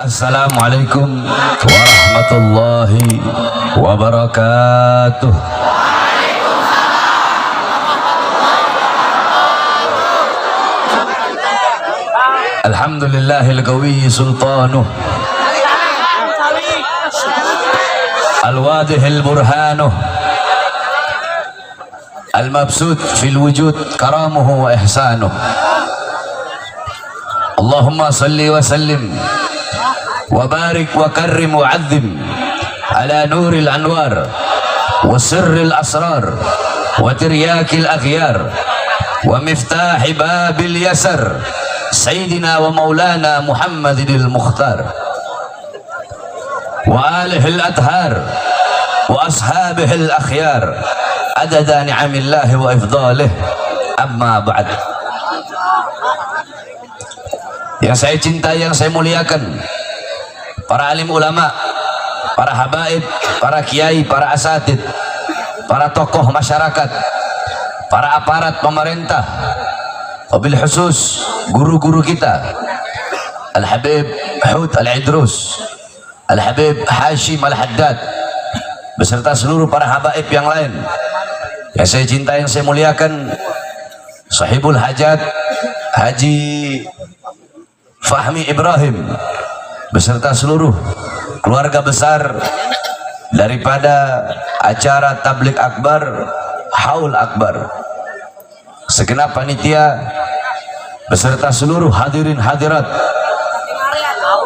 Assalamualaikum warahmatullahi wabarakatuh. Alhamdulillahil qawi sultanuh, al-wadihil burhanuh, al-mabsut fil wujud karamuhu wa ihsanuh. Allahumma salli wa sallim wa barik wa karrim wa azzim ala nuril anwar wa sirril asrar wa tiryakil aghyar wa miftahi babil yasar sayyidina wa maulana Muhammadil Mukhtar wa alihil athar wa ashabihil akhyar adada ni'amillahi wa ifdalih. Amma ba'd. Yang saya cintai, yang saya muliakan, para alim ulama, para habaib, para kiai, para asatid, para tokoh masyarakat, para aparat pemerintah, wabil khusus guru-guru kita, Al-Habib Hud Al-Idrus, Al-Habib Hashim Al-Haddad, beserta seluruh para habaib yang lain yang saya cintai, yang saya muliakan, Sahibul Hajat Haji Fahmi Ibrahim beserta seluruh keluarga besar daripada acara tablik akbar Haul Akbar, segenap panitia beserta seluruh hadirin hadirat,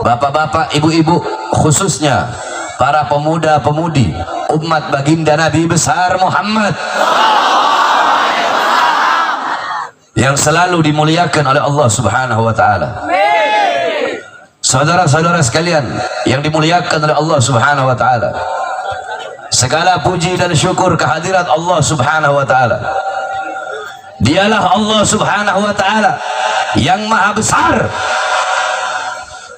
bapak-bapak, ibu-ibu, khususnya para pemuda-pemudi umat baginda Nabi besar Muhammad yang selalu dimuliakan oleh Allah Subhanahu wa taala. Saudara-saudara sekalian yang dimuliakan oleh Allah Subhanahu wa taala, segala puji dan syukur kehadirat Allah Subhanahu wa taala. Dialah Allah Subhanahu wa taala yang maha besar.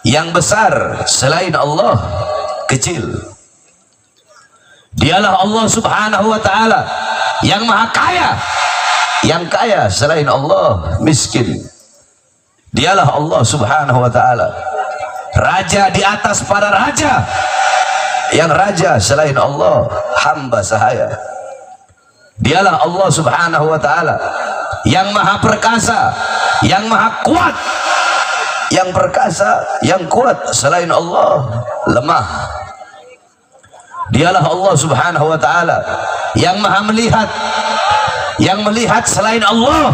Yang besar selain Allah kecil. Dialah Allah Subhanahu wa taala yang maha kaya. Yang kaya selain Allah miskin. Dialah Allah Subhanahu wa taala raja di atas para raja, yang raja selain Allah hamba sahaya. Dialah Allah Subhanahu wa taala yang maha perkasa, yang maha kuat. Yang perkasa, yang kuat selain Allah lemah. Dialah Allah Subhanahu wa taala yang maha melihat, yang melihat selain Allah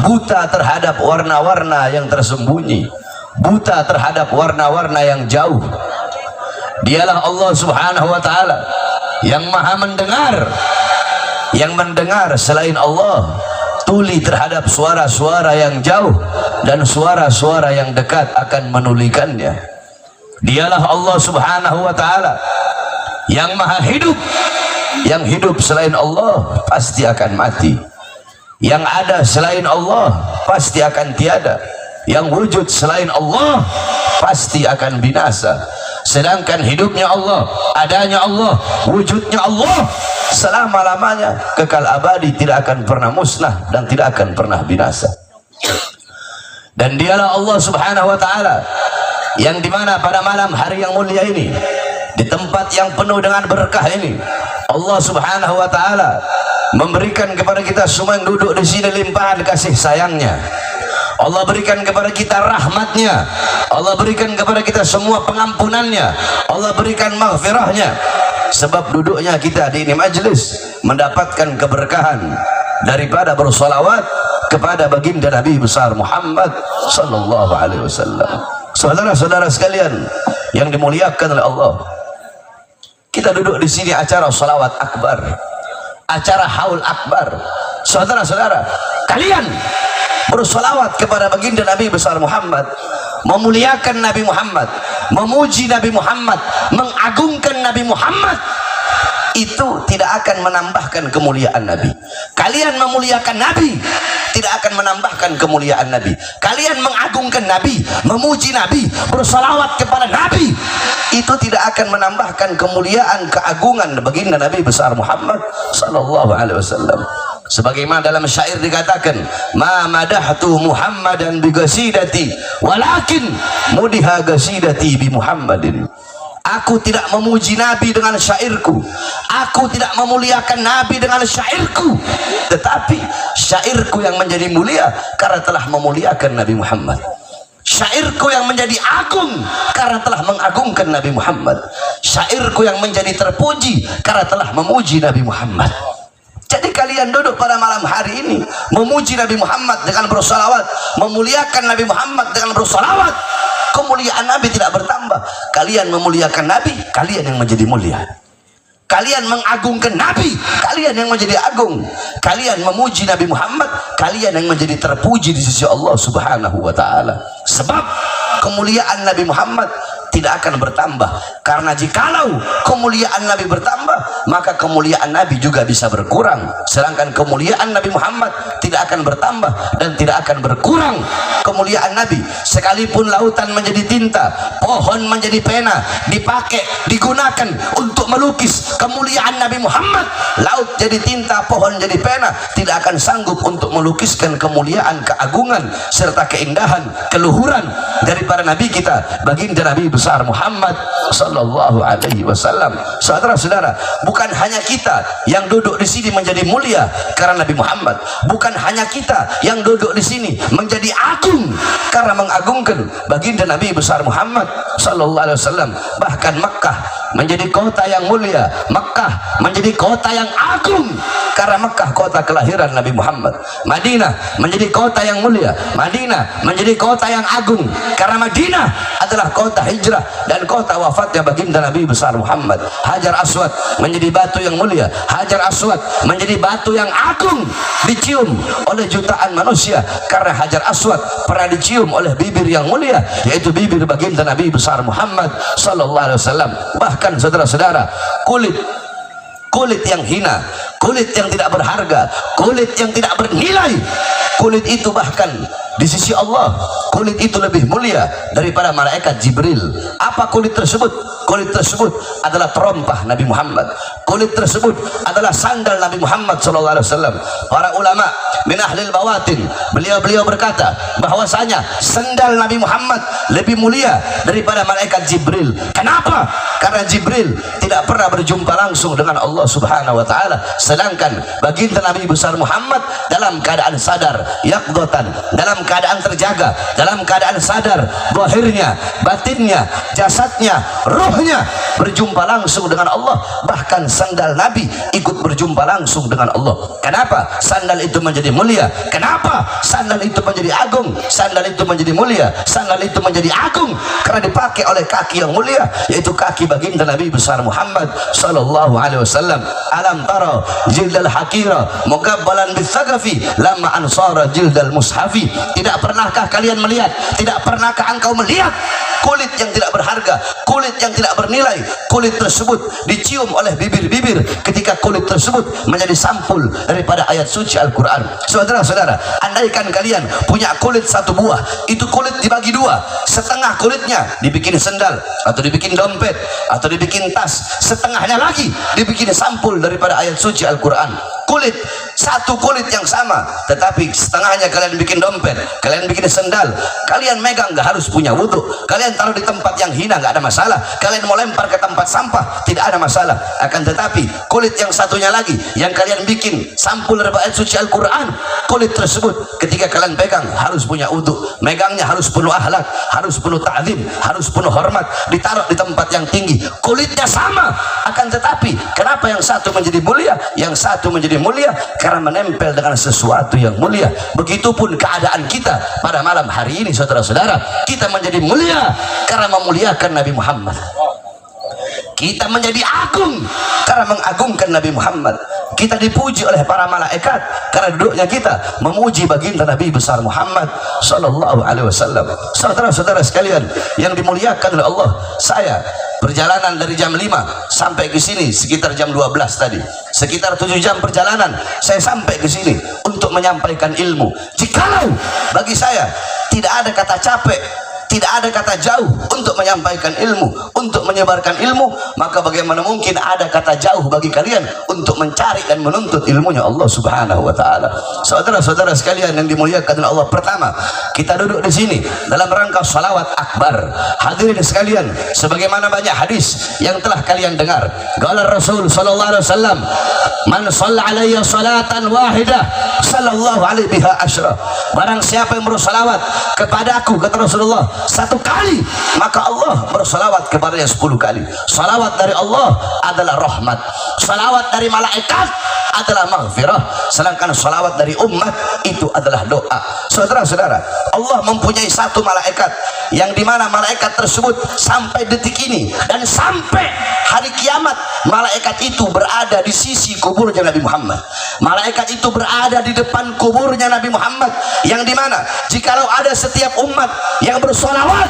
buta terhadap warna-warna yang tersembunyi, buta terhadap warna-warna yang jauh. Dialah Allah Subhanahu wa taala yang maha mendengar, yang mendengar selain Allah tuli terhadap suara-suara yang jauh dan suara-suara yang dekat akan menulikannya. Dialah Allah Subhanahu wa taala yang maha hidup, yang hidup selain Allah pasti akan mati, yang ada selain Allah pasti akan tiada, yang wujud selain Allah pasti akan binasa. Sedangkan hidupnya Allah, adanya Allah, wujudnya Allah selama-lamanya kekal abadi, tidak akan pernah musnah dan tidak akan pernah binasa. Dan dialah Allah Subhanahu wa taala yang dimana pada malam hari yang mulia ini, di tempat yang penuh dengan berkah ini, Allah Subhanahu wa taala memberikan kepada kita semua yang duduk di sini limpahan kasih sayangnya. Allah berikan kepada kita rahmatnya, Allah berikan kepada kita semua pengampunannya, Allah berikan maghfirahnya. Sebab duduknya kita di ini majlis mendapatkan keberkahan daripada bersolawat kepada baginda Nabi besar Muhammad sallallahu alaihi wasallam. Saudara-saudara sekalian yang dimuliakan oleh Allah, kita duduk di sini acara solawat akbar, acara haul akbar. Saudara-saudara, kalian bersolawat kepada baginda Nabi besar Muhammad, memuliakan Nabi Muhammad, memuji Nabi Muhammad, mengagungkan Nabi Muhammad, itu tidak akan menambahkan kemuliaan Nabi. Kalian memuliakan Nabi tidak akan menambahkan kemuliaan Nabi. Kalian mengagungkan Nabi, memuji Nabi, bersolawat kepada Nabi, itu tidak akan menambahkan kemuliaan, keagungan baginda Nabi besar Muhammad sallallahu alaihi wasallam. sebagaimana dalam syair dikatakan, ma madahtu Muhammadan bi qasidati walakin mudiha qasidati bi Muhammadin. Aku tidak memuji Nabi dengan syairku, aku tidak memuliakan Nabi dengan syairku, tetapi syairku yang menjadi mulia karena telah memuliakan Nabi Muhammad. Syairku yang menjadi agung karena telah mengagungkan Nabi Muhammad. Syairku yang menjadi terpuji karena telah memuji Nabi Muhammad. Jadi kalian duduk pada malam hari ini memuji Nabi Muhammad dengan bersolawat, memuliakan Nabi Muhammad dengan bersolawat, kemuliaan Nabi tidak bertambah. Kalian memuliakan Nabi, kalian yang menjadi mulia. Kalian mengagungkan Nabi, kalian yang menjadi agung. Kalian memuji Nabi Muhammad, kalian yang menjadi terpuji di sisi Allah Subhanahu wa taala. Sebab kemuliaan Nabi Muhammad tidak akan bertambah, karena jikalau kemuliaan Nabi bertambah, maka kemuliaan Nabi juga bisa berkurang. Sedangkan kemuliaan Nabi Muhammad tidak akan bertambah dan tidak akan berkurang. Kemuliaan Nabi, sekalipun lautan menjadi tinta, pohon menjadi pena, dipakai, digunakan untuk melukis kemuliaan Nabi Muhammad, laut jadi tinta, pohon jadi pena, tidak akan sanggup untuk melukiskan kemuliaan, keagungan serta keindahan, keluhuran daripada Nabi kita, baginda Nabi besar Muhammad sallallahu alaihi wasallam. Saudara-saudara, bukan hanya kita yang duduk di sini menjadi mulia karena Nabi Muhammad, bukan hanya kita yang duduk di sini menjadi agung karena mengagungkan baginda Nabi besar Muhammad sallallahu alaihi wasallam. Bahkan Makkah menjadi kota yang mulia, Makkah menjadi kota yang agung karena Makkah kota kelahiran Nabi Muhammad. Madinah menjadi kota yang mulia, Madinah menjadi kota yang agung karena Madinah adalah kota hijrah dan kota wafatnya baginda Nabi besar Muhammad. Hajar Aswad menjadi batu yang mulia, Hajar Aswad menjadi batu yang agung, dicium oleh jutaan manusia karena Hajar Aswad pernah dicium oleh bibir yang mulia, yaitu bibir baginda Nabi besar Muhammad sallallahu alaihi wasallam. Bahkan saudara-saudara, kulit yang hina, kulit yang tidak berharga, kulit yang tidak bernilai, kulit itu bahkan di sisi Allah, kulit itu lebih mulia daripada malaikat Jibril. Apa kulit tersebut? Kulit tersebut adalah terompah Nabi Muhammad. Kulit tersebut adalah sandal Nabi Muhammad sallallahu alaihi wasallam. Para ulama min ahlil bawatin, beliau berkata bahwasanya sandal Nabi Muhammad lebih mulia daripada malaikat Jibril. Kenapa? Karena Jibril tidak pernah berjumpa langsung dengan Allah Subhanahu wa taala, sedangkan baginda Nabi besar Muhammad dalam keadaan sadar, yaqdatan, dalam keadaan terjaga, dalam keadaan sadar, zahirnya, batinnya, jasadnya, ruhnya berjumpa langsung dengan Allah. Bahkan sandal Nabi ikut berjumpa langsung dengan Allah. Kenapa sandal itu menjadi mulia? Kenapa sandal itu menjadi agung? Sandal itu menjadi mulia, sandal itu menjadi agung karena dipakai oleh kaki yang mulia, yaitu kaki baginda Nabi besar Muhammad sallallahu alaihi wasallam. Alam tara jildal hakira mugabbalan bisagafi lama ansara jildal mushafi. Tidak pernahkah kalian melihat, tidak pernahkah engkau melihat kulit yang tidak berharga, kulit yang tidak bernilai, kulit tersebut dicium oleh bibir-bibir ketika kulit tersebut menjadi sampul daripada ayat suci Al-Quran. Saudara-saudara, andaikan kalian punya kulit satu buah, itu kulit dibagi dua, setengah kulitnya dibikin sendal atau dibikin dompet atau dibikin tas, setengahnya lagi dibikin sampul daripada ayat suci Al-Quran. Kulit, satu kulit yang sama, tetapi setengahnya kalian bikin dompet, kalian bikin sendal, kalian megang nggak harus punya wudhu, kalian taruh di tempat yang hina nggak ada masalah, kalian mau lempar ke tempat sampah tidak ada masalah. Akan tetapi kulit yang satunya lagi yang kalian bikin sampul dari ayat suci Al-Quran, kulit tersebut ketika kalian pegang harus punya wudhu, megangnya harus penuh akhlak, harus penuh ta'zim, harus penuh hormat, ditaruh di tempat yang tinggi. Kulitnya sama, akan tetapi kenapa yang satu menjadi mulia, yang satu menjadi mulia? Karena menempel dengan sesuatu yang mulia. Begitupun keadaan kita pada malam hari ini, saudara-saudara, kita menjadi mulia karena memuliakan Nabi Muhammad. Kita menjadi agung karena mengagungkan Nabi Muhammad. Kita dipuji oleh para malaikat karena duduknya kita memuji baginda Nabi besar Muhammad sallallahu alaihi wasallam. Saudara-saudara sekalian yang dimuliakan oleh Allah, saya perjalanan dari jam 5 sampai ke sini sekitar jam 12 tadi. Sekitar 7 jam perjalanan saya sampai ke sini untuk menyampaikan ilmu. Jikalau bagi saya tidak ada kata capek, tidak ada kata jauh untuk menyampaikan ilmu, untuk menyebarkan ilmu, maka bagaimana mungkin ada kata jauh bagi kalian untuk mencari dan menuntut ilmunya Allah Subhanahu wa taala. Saudara-saudara sekalian yang dimuliakan oleh Allah, pertama kita duduk di sini dalam rangka salawat akbar. Hadirin sekalian, sebagaimana banyak hadis yang telah kalian dengar, qala Rasul sallallahu alaihi wasallam, man shalla alayya salatan wahidah sallallahu alaihi biha asyra. Barang siapa yang bersalawat kepadaku, kata Rasulullah, satu kali, maka Allah bersalawat kepadanya 10 kali. Salawat dari Allah adalah rahmat, salawat dari malaikat adalah maghfirah, sedangkan salawat dari umat itu adalah doa. Saudara-saudara, Allah mempunyai satu malaikat yang dimana malaikat tersebut sampai detik ini dan sampai hari kiamat, malaikat itu berada di sisi kuburnya Nabi Muhammad. Malaikat itu berada di depan kuburnya Nabi Muhammad, yang dimana jikalau ada setiap umat yang bersolawat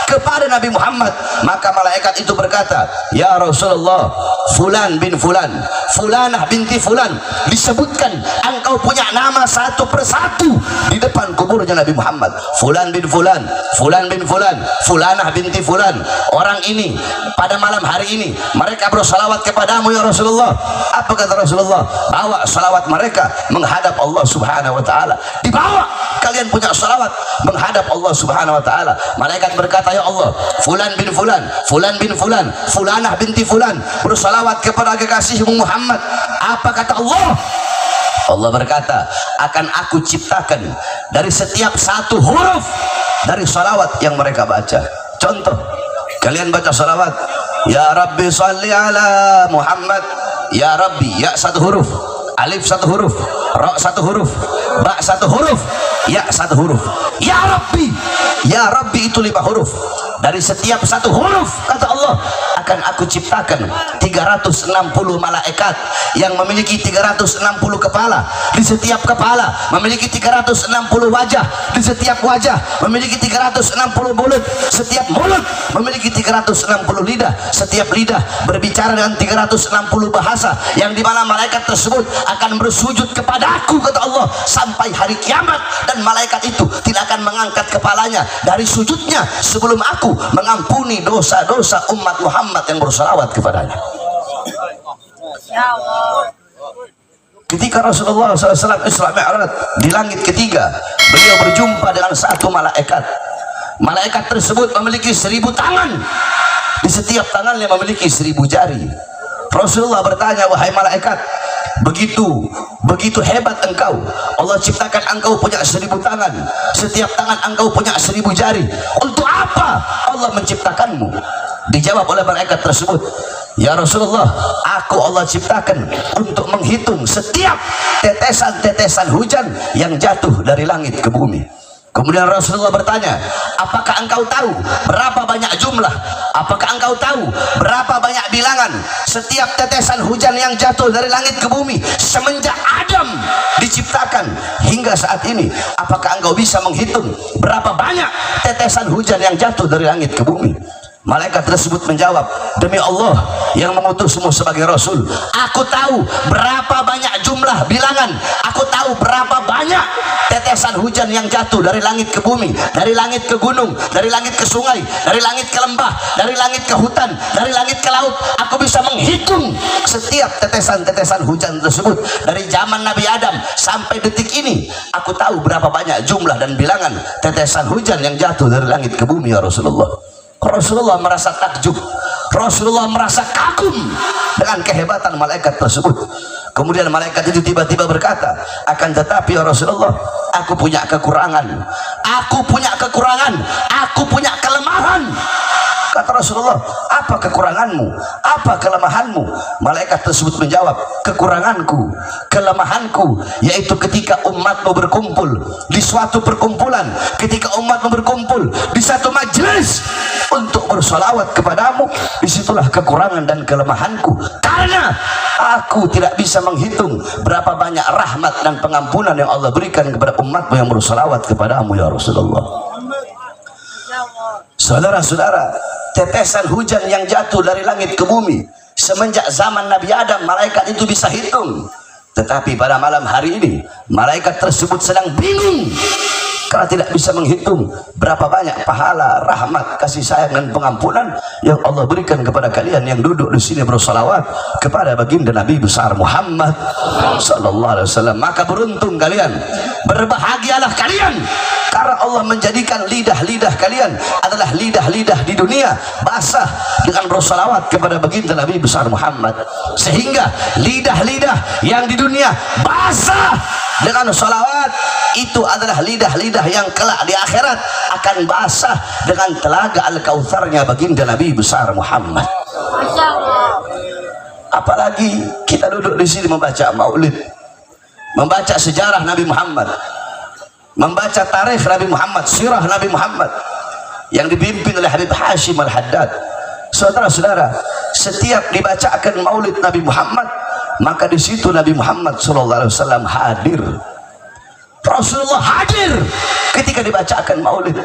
kepada Nabi Muhammad, maka malaikat itu berkata, ya Rasulullah, fulan bin fulan, fulanah binti fulan, disebutkan engkau punya nama satu persatu di depan kuburnya Nabi Muhammad. Fulan bin fulan, fulan bin fulan, fulanah binti fulan, orang ini pada malam hari ini mereka bersalawat kepadamu ya Rasulullah. Apa kata Rasulullah? Bawa salawat mereka menghadap Allah Subhanahu wa taala. Dibawa, kalian punya salawat menghadap Allah Subhanahu wa taala. Malaikat berkata, ya Allah, fulan bin fulan, fulan bin fulan, fulanah binti fulan bersalawat kepada kekasihmu Muhammad. Apa kata Allah? Allah berkata, akan aku ciptakan dari setiap satu huruf dari salawat yang mereka baca. Contoh, kalian baca salawat, ya Rabbi salli ala Muhammad. Ya Rabbi, ya satu huruf, alif satu huruf, ra satu huruf, ba satu huruf, ya satu huruf. Ya Rabbi itu 5 huruf. Dari setiap satu huruf, kata Allah, akan aku ciptakan 360 malaikat yang memiliki 360 kepala. Di setiap kepala memiliki 360 wajah. Di setiap wajah memiliki 360 mulut. Setiap mulut memiliki 360 lidah. Setiap lidah berbicara dengan 360 bahasa, yang dimana malaikat tersebut akan bersujud kepadaku, kata Allah, sampai hari kiamat. Dan malaikat itu tidak akan mengangkat kepalanya dari sujudnya sebelum aku mengampuni dosa-dosa umat Muhammad yang bersalawat kepadanya. Ketika Rasulullah SAW Isra Mi'raj di langit ketiga, beliau berjumpa dengan satu malaikat. Malaikat tersebut memiliki 1000 tangan. Di setiap tangannya memiliki 1000 jari. Rasulullah bertanya, wahai malaikat, begitu hebat engkau, Allah ciptakan engkau punya 1000 tangan, setiap tangan engkau punya 1000 jari, untuk apa Allah menciptakanmu? Dijawab oleh malaikat tersebut, ya Rasulullah, aku Allah ciptakan untuk menghitung setiap tetesan-tetesan hujan yang jatuh dari langit ke bumi. Kemudian Rasulullah bertanya, apakah engkau tahu berapa banyak jumlah? Apakah engkau tahu berapa banyak bilangan setiap tetesan hujan yang jatuh dari langit ke bumi semenjak Adam diciptakan hingga saat ini? Apakah engkau bisa menghitung berapa banyak tetesan hujan yang jatuh dari langit ke bumi? Malaikat tersebut menjawab, demi Allah yang mengutusmu sebagai Rasul, aku tahu berapa banyak jumlah bilangan, aku tahu berapa banyak tetesan hujan yang jatuh dari langit ke bumi, dari langit ke gunung, dari langit ke sungai, dari langit ke lembah, dari langit ke hutan, dari langit ke laut. Aku bisa menghitung setiap tetesan-tetesan hujan tersebut dari zaman Nabi Adam sampai detik ini. Aku tahu berapa banyak jumlah dan bilangan tetesan hujan yang jatuh dari langit ke bumi ya Rasulullah. Rasulullah merasa takjub, Rasulullah merasa kagum dengan kehebatan malaikat tersebut. Kemudian malaikat itu tiba-tiba berkata, akan tetapi ya Rasulullah, aku punya kekurangan, aku punya kelemahan. Kata Rasulullah, apa kekuranganmu? Apa kelemahanmu? Malaikat tersebut menjawab, kekuranganku, kelemahanku, yaitu ketika umatmu berkumpul di suatu perkumpulan, ketika umatmu berkumpul di satu majelis untuk bersolawat kepadamu, disitulah kekurangan dan kelemahanku. Karena aku tidak bisa menghitung berapa banyak rahmat dan pengampunan yang Allah berikan kepada umatmu yang bersolawat kepadamu ya Rasulullah. Saudara-saudara, tetesan hujan yang jatuh dari langit ke bumi semenjak zaman Nabi Adam, malaikat itu bisa hitung. Tetapi pada malam hari ini malaikat tersebut sedang bingung karena tidak bisa menghitung berapa banyak pahala, rahmat, kasih sayang dan pengampunan yang Allah berikan kepada kalian yang duduk di sini bersolawat kepada baginda Nabi besar Muhammad sallallahu alaihi wasallam. Maka beruntung kalian, berbahagialah kalian, karena Allah menjadikan lidah-lidah kalian adalah lidah-lidah di dunia basah dengan bersolawat kepada baginda Nabi besar Muhammad, sehingga lidah-lidah yang di dunia basah dengan salawat itu adalah lidah-lidah yang kelak di akhirat akan basah dengan telaga Al-Kautsarnya baginda Nabi besar Muhammad. Apalagi kita duduk di sini membaca maulid, membaca sejarah Nabi Muhammad, membaca tarikh Nabi Muhammad, sirah Nabi Muhammad yang dipimpin oleh Habib Hashim Al-Haddad. Saudara-saudara, setiap dibacakan maulid Nabi Muhammad, maka di situ Nabi Muhammad SAW hadir. Rasulullah hadir ketika dibacakan maulid.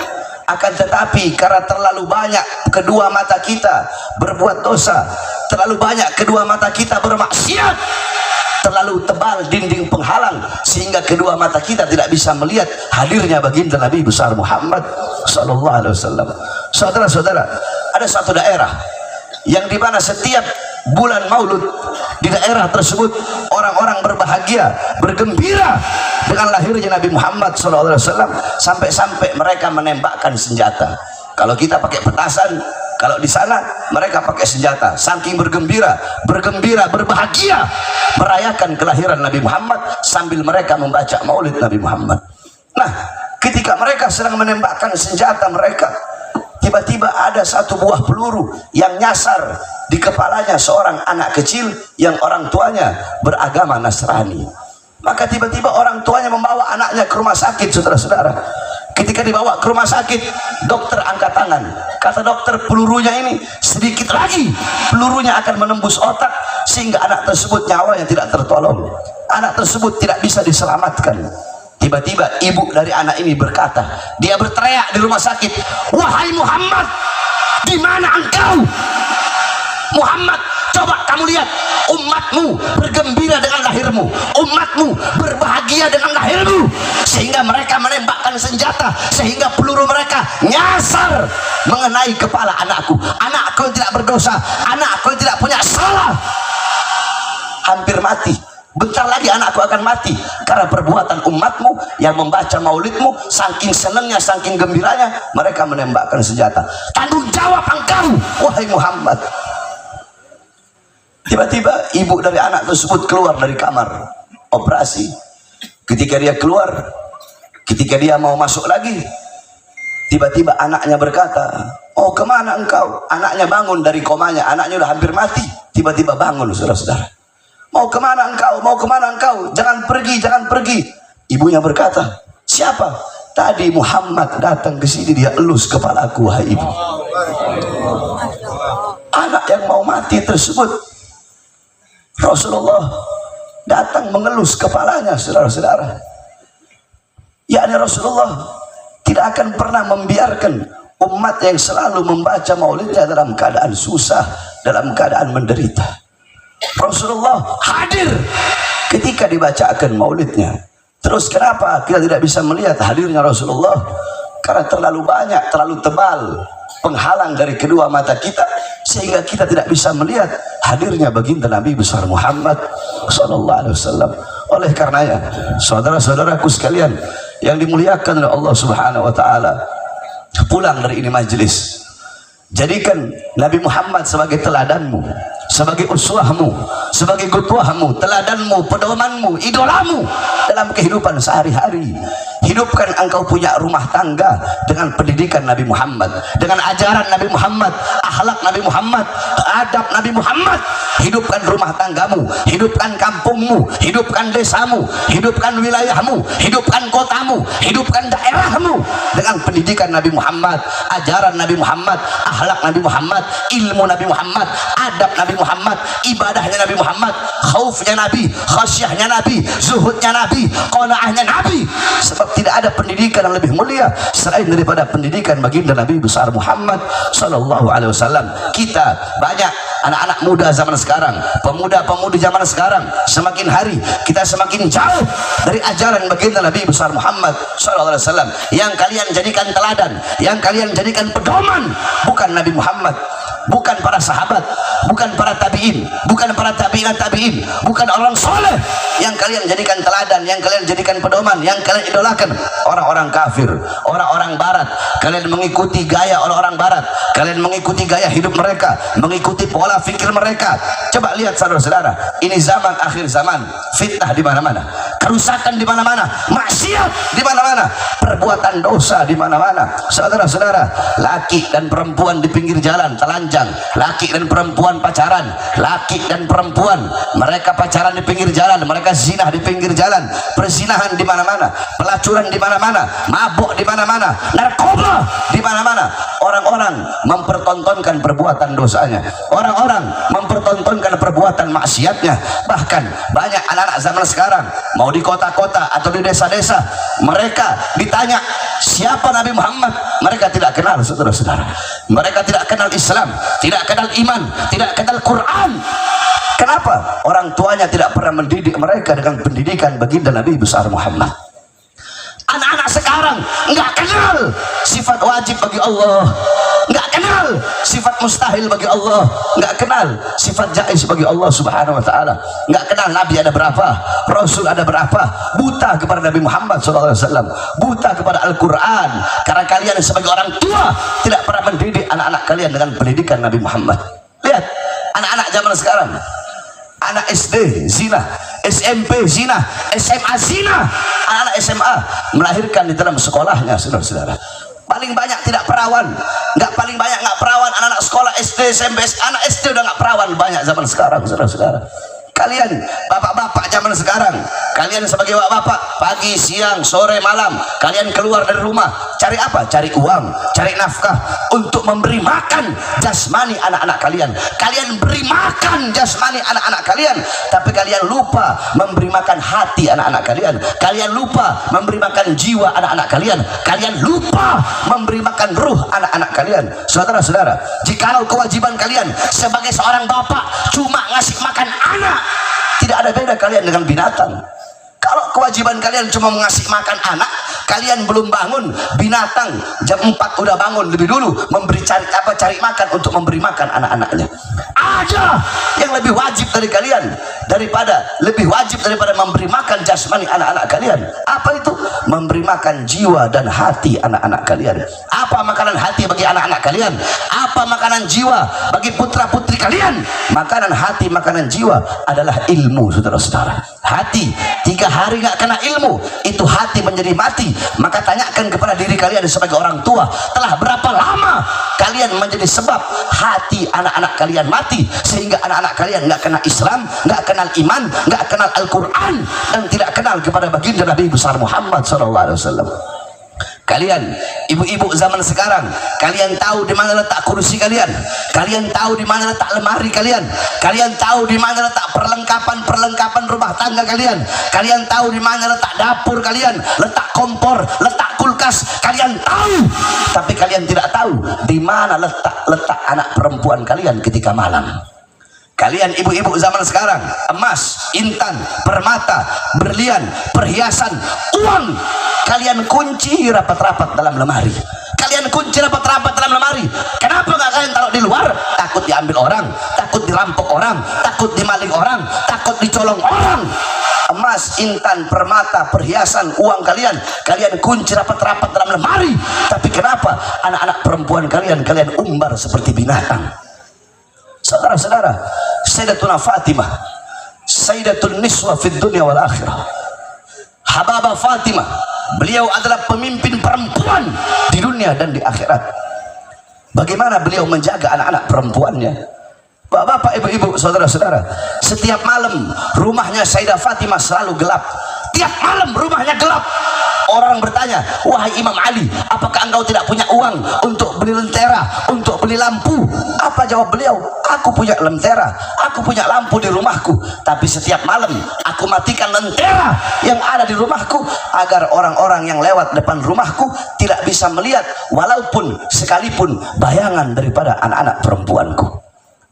Akan tetapi karena terlalu banyak kedua mata kita berbuat dosa, terlalu banyak kedua mata kita bermaksiat, terlalu tebal dinding penghalang sehingga kedua mata kita tidak bisa melihat hadirnya baginda Nabi besar Muhammad SAW. Saudara-saudara, ada satu daerah yang dimana setiap bulan maulud di daerah tersebut orang-orang berbahagia, bergembira dengan lahirnya Nabi Muhammad SAW, sampai-sampai mereka menembakkan senjata. Kalau kita pakai petasan, kalau di sana mereka pakai senjata, saking bergembira, berbahagia merayakan kelahiran Nabi Muhammad sambil mereka membaca maulid Nabi Muhammad. Nah, ketika mereka sedang menembakkan senjata mereka, tiba-tiba ada satu buah peluru yang nyasar di kepalanya seorang anak kecil yang orang tuanya beragama Nasrani. Maka tiba-tiba orang tuanya membawa anaknya ke rumah sakit, saudara-saudara. Ketika dibawa ke rumah sakit, dokter angkat tangan. Kata dokter, pelurunya ini sedikit lagi pelurunya akan menembus otak sehingga anak tersebut nyawanya tidak tertolong. Anak tersebut tidak bisa diselamatkan. Tiba-tiba ibu dari anak ini berkata, dia berteriak di rumah sakit, "Wahai Muhammad, di mana engkau? Muhammad, coba kamu lihat umatmu bergembira dengan lahirmu, umatmu berbahagia dengan lahirmu, sehingga mereka menembakkan senjata, sehingga peluru mereka nyasar mengenai kepala anakku yang tidak berdosa, anakku yang tidak punya salah, hampir mati. Bentar lagi anakku akan mati karena perbuatan umatmu yang membaca maulidmu, saking senangnya, saking gembiranya mereka menembakkan senjata. Tanggung jawab engkau, wahai Muhammad." Tiba-tiba ibu dari anak tersebut keluar dari kamar operasi. Ketika dia keluar, ketika dia mau masuk lagi, tiba-tiba anaknya berkata, "Oh, kemana engkau?" Anaknya bangun dari komanya, anaknya udah hampir mati, tiba-tiba bangun, saudara-saudara. "Mau kemana engkau? Mau kemana engkau? Jangan pergi, jangan pergi." Ibunya berkata, "Siapa?" "Tadi Muhammad datang ke sini, dia elus kepalaku, wahai ibu." Anak yang mau mati tersebut, Rasulullah datang mengelus kepalanya, saudara-saudara. Yakni Rasulullah tidak akan pernah membiarkan umat yang selalu membaca maulidnya dalam keadaan susah, dalam keadaan menderita. Rasulullah hadir ketika dibacakan maulidnya. Terus kenapa kita tidak bisa melihat hadirnya Rasulullah? Karena terlalu banyak, terlalu tebal penghalang dari kedua mata kita, sehingga kita tidak bisa melihat hadirnya baginda Nabi besar Muhammad SAW. Oleh karenanya, saudara-saudaraku sekalian yang dimuliakan oleh Allah Subhanahu wa taala, pulang dari ini majelis, jadikan Nabi Muhammad sebagai teladanmu, sebagai uswahmu, sebagai qudwahmu, teladanmu, pedomanmu, idolamu dalam kehidupan sehari-hari. Hidupkan engkau punya rumah tangga dengan pendidikan Nabi Muhammad, dengan ajaran Nabi Muhammad, akhlak Nabi Muhammad, adab Nabi Muhammad. Hidupkan rumah tanggamu, hidupkan kampungmu, hidupkan desamu, hidupkan wilayahmu, hidupkan kotamu, hidupkan daerahmu dengan pendidikan Nabi Muhammad, ajaran Nabi Muhammad, akhlak Nabi Muhammad, ilmu Nabi Muhammad, adab Nabi Muhammad, ibadahnya Nabi Muhammad, khaufnya Nabi, khasyahnya Nabi, zuhudnya Nabi, qanaahnya Nabi. Sebab tidak ada pendidikan yang lebih mulia selain daripada pendidikan baginda Nabi besar Muhammad sallallahu alaihi wasallam. Kita banyak anak-anak muda zaman sekarang, pemuda-pemudi zaman sekarang, semakin hari kita semakin jauh dari ajaran baginda Nabi besar Muhammad sallallahu alaihi wasallam. Yang kalian jadikan teladan, yang kalian jadikan pedoman bukan Nabi Muhammad, bukan para sahabat, bukan para tabi'in, bukan para tabi'in, bukan orang soleh. Yang kalian jadikan teladan, yang kalian jadikan pedoman, yang kalian idolakan orang-orang kafir, orang-orang barat. Kalian mengikuti gaya orang-orang barat, kalian mengikuti gaya hidup mereka, mengikuti pola fikir mereka. Coba lihat saudara-saudara, ini zaman akhir zaman, fitnah di mana-mana, kerusakan di mana-mana, maksiat di mana-mana, perbuatan dosa di mana-mana. Saudara-saudara, laki dan perempuan di pinggir jalan telanjang, laki dan perempuan pacaran, laki dan perempuan mereka pacaran di pinggir jalan, mereka zina di pinggir jalan, perzinahan di mana-mana, pelacuran di mana-mana, mabuk di mana-mana, narkoba di mana-mana. Orang-orang mempertontonkan perbuatan dosanya, orang-orang mempertontonkan perbuatan maksiatnya. Bahkan banyak anak-anak zaman sekarang, mau di kota-kota atau di desa-desa, mereka ditanya siapa Nabi Muhammad, mereka tidak kenal. Saudara-saudara, mereka tidak kenal Islam, tidak kenal iman, tidak kenal Quran. Kenapa? Orang tuanya tidak pernah mendidik mereka dengan pendidikan baginda Nabi besar Muhammad. Anak-anak sekarang nggak kenal sifat wajib bagi Allah, nggak kenal sifat mustahil bagi Allah, nggak kenal sifat jaiz bagi Allah subhanahu wa ta'ala, nggak kenal Nabi ada berapa, Rasul ada berapa, buta kepada Nabi Muhammad SAW, buta kepada Al-Quran. Karena kalian sebagai orang tua tidak pernah mendidik anak-anak kalian dengan pendidikan Nabi Muhammad. Lihat anak-anak zaman sekarang, anak SD zina, SMP zina, SMA zina, anak-anak SMA melahirkan di dalam sekolahnya. Saudara-saudara, paling banyak tidak perawan, paling banyak nggak perawan anak-anak sekolah SD, SMP, anak SD udah nggak perawan banyak zaman sekarang. Saudara-saudara, kalian bapak-bapak zaman sekarang, kalian sebagai bapak-bapak, pagi, siang, sore, malam kalian keluar dari rumah cari apa? Cari uang, cari nafkah untuk memberi makan jasmani anak-anak kalian. Kalian beri makan jasmani anak-anak kalian, tapi kalian lupa memberi makan hati anak-anak kalian. Kalian lupa memberi makan jiwa anak-anak kalian. Kalian lupa memberi makan ruh anak-anak kalian. Saudara-saudara, jikalau kewajiban kalian sebagai seorang bapak cuma ngasih makan anak, tidak ada beda kalian dengan binatang. Kalau kewajiban kalian cuma mengasih makan anak, kalian belum bangun, binatang jam 4 udah bangun lebih dulu cari makan untuk memberi makan anak-anaknya. Ada yang lebih wajib dari kalian, lebih wajib daripada memberi makan jasmani anak-anak kalian. Apa itu? Memberi makan jiwa dan hati anak-anak kalian. Apa makanan hati bagi anak-anak kalian? Apa makanan jiwa bagi putra-putri kalian? Makanan hati, makanan jiwa adalah ilmu. Saudara-saudara, hati 3 hari nggak kena ilmu, itu hati menjadi mati. Maka tanyakan kepada diri kalian sebagai orang tua, telah berapa lama kalian menjadi sebab hati anak-anak kalian mati, sehingga anak-anak kalian nggak kenal Islam, nggak kenal iman, nggak kenal Al-Quran, dan tidak kenal kepada baginda Nabi besar Muhammad SAW. Kalian ibu-ibu zaman sekarang, kalian tahu di mana letak kursi kalian, kalian tahu di mana letak lemari kalian, kalian tahu di mana letak perlengkapan rumah tangga kalian, kalian tahu di mana letak dapur kalian, letak kompor, letak kulkas, kalian tahu. Tapi kalian tidak tahu di mana letak anak perempuan kalian ketika malam. Kalian ibu-ibu zaman sekarang, emas, intan, permata, berlian, perhiasan, uang, kalian kunci rapat-rapat dalam lemari. Kalian kunci rapat-rapat dalam lemari. Kenapa nggak kalian taruh di luar? Takut diambil orang, takut dirampok orang, takut dimaling orang, takut dicolong orang. Emas, intan, permata, perhiasan, uang kalian kunci rapat-rapat dalam lemari. Tapi kenapa anak-anak perempuan kalian umbar seperti binatang? Saudara-saudara, Sayyidatuna Fatimah, Sayyidatun Niswa fid dunya wal akhirah, Hababah Fatimah, beliau adalah pemimpin perempuan di dunia dan di akhirat. Bagaimana beliau menjaga anak-anak perempuannya? Bapak, ibu-ibu, saudara-saudara, setiap malam rumahnya Sayyidah Fatimah selalu gelap. Tiap malam rumahnya gelap. orang bertanya, wahai Imam Ali, apakah engkau tidak punya uang untuk beli lentera, untuk beli lampu? Apa jawab beliau? Aku punya lentera, aku punya lampu di rumahku, tapi setiap malam aku matikan lentera yang ada di rumahku agar orang-orang yang lewat depan rumahku tidak bisa melihat walaupun sekalipun bayangan daripada anak-anak perempuanku.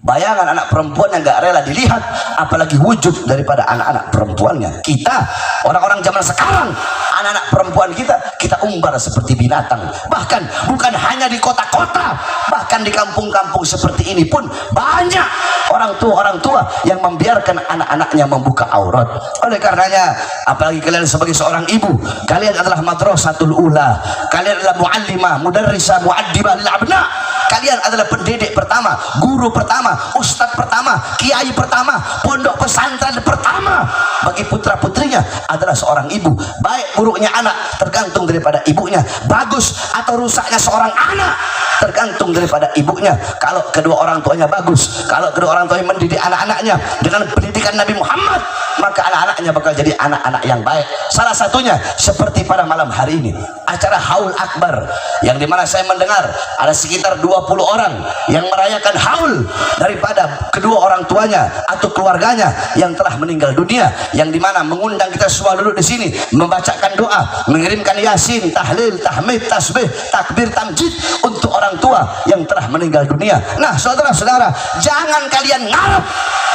Bayangan anak perempuan yang gak rela dilihat, apalagi wujud daripada anak-anak perempuannya. Kita, orang-orang zaman sekarang, anak-anak perempuan kita umbar seperti binatang. Bahkan bukan hanya di kota-kota, bahkan di kampung-kampung seperti ini pun banyak orang tua yang membiarkan anak-anaknya membuka aurat. Oleh karenanya, apalagi kalian sebagai seorang ibu, kalian adalah madrasatul ula, kalian adalah muallimah, mudarrisah, muaddibah lil abna. Kalian adalah pendidik pertama, guru pertama, ustadz pertama, kiai pertama, pondok pesantren pertama bagi putra putrinya adalah seorang ibu. Baik buruknya anak tergantung daripada ibunya, bagus atau rusaknya seorang anak tergantung daripada ibunya. Kalau kedua orang tuanya bagus, kalau kedua orang tuanya mendidik anak-anaknya dengan pendidikan Nabi Muhammad, maka anak-anaknya bakal jadi anak-anak yang baik. Salah satunya seperti pada malam hari ini, acara Haul Akbar, yang dimana saya mendengar ada sekitar 20 orang yang merayakan haul daripada kedua orang tuanya atau keluarganya yang telah meninggal dunia, yang dimana mengundang kita semua duduk di sini membacakan doa, mengirimkan yasin, tahlil, tahmid, tasbih, takbir, tamjid untuk orang tua yang telah meninggal dunia. Nah, saudara-saudara, jangan kalian ngarep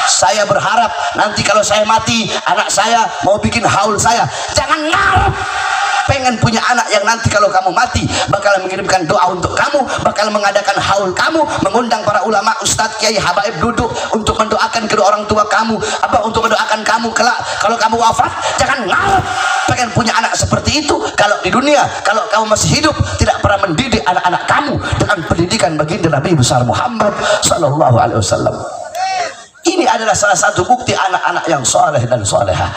saya berharap nanti kalau saya mati anak saya mau bikin haul saya. Jangan ngarep pengen punya anak yang nanti kalau kamu mati bakal mengirimkan doa untuk kamu, bakal mengadakan haul kamu, mengundang para ulama, ustadz, kiai, habaib duduk untuk mendoakan kedua orang tua kamu, apa untuk mendoakan kamu kelak kalau kamu wafat. Jangan ngarep pengen punya anak seperti itu kalau di dunia, kalau kamu masih hidup tidak pernah mendidik anak-anak kamu dengan pendidikan baginda Nabi besar Muhammad sallallahu alaihi wasallam. Ini adalah salah satu bukti anak-anak yang soleh dan solehah.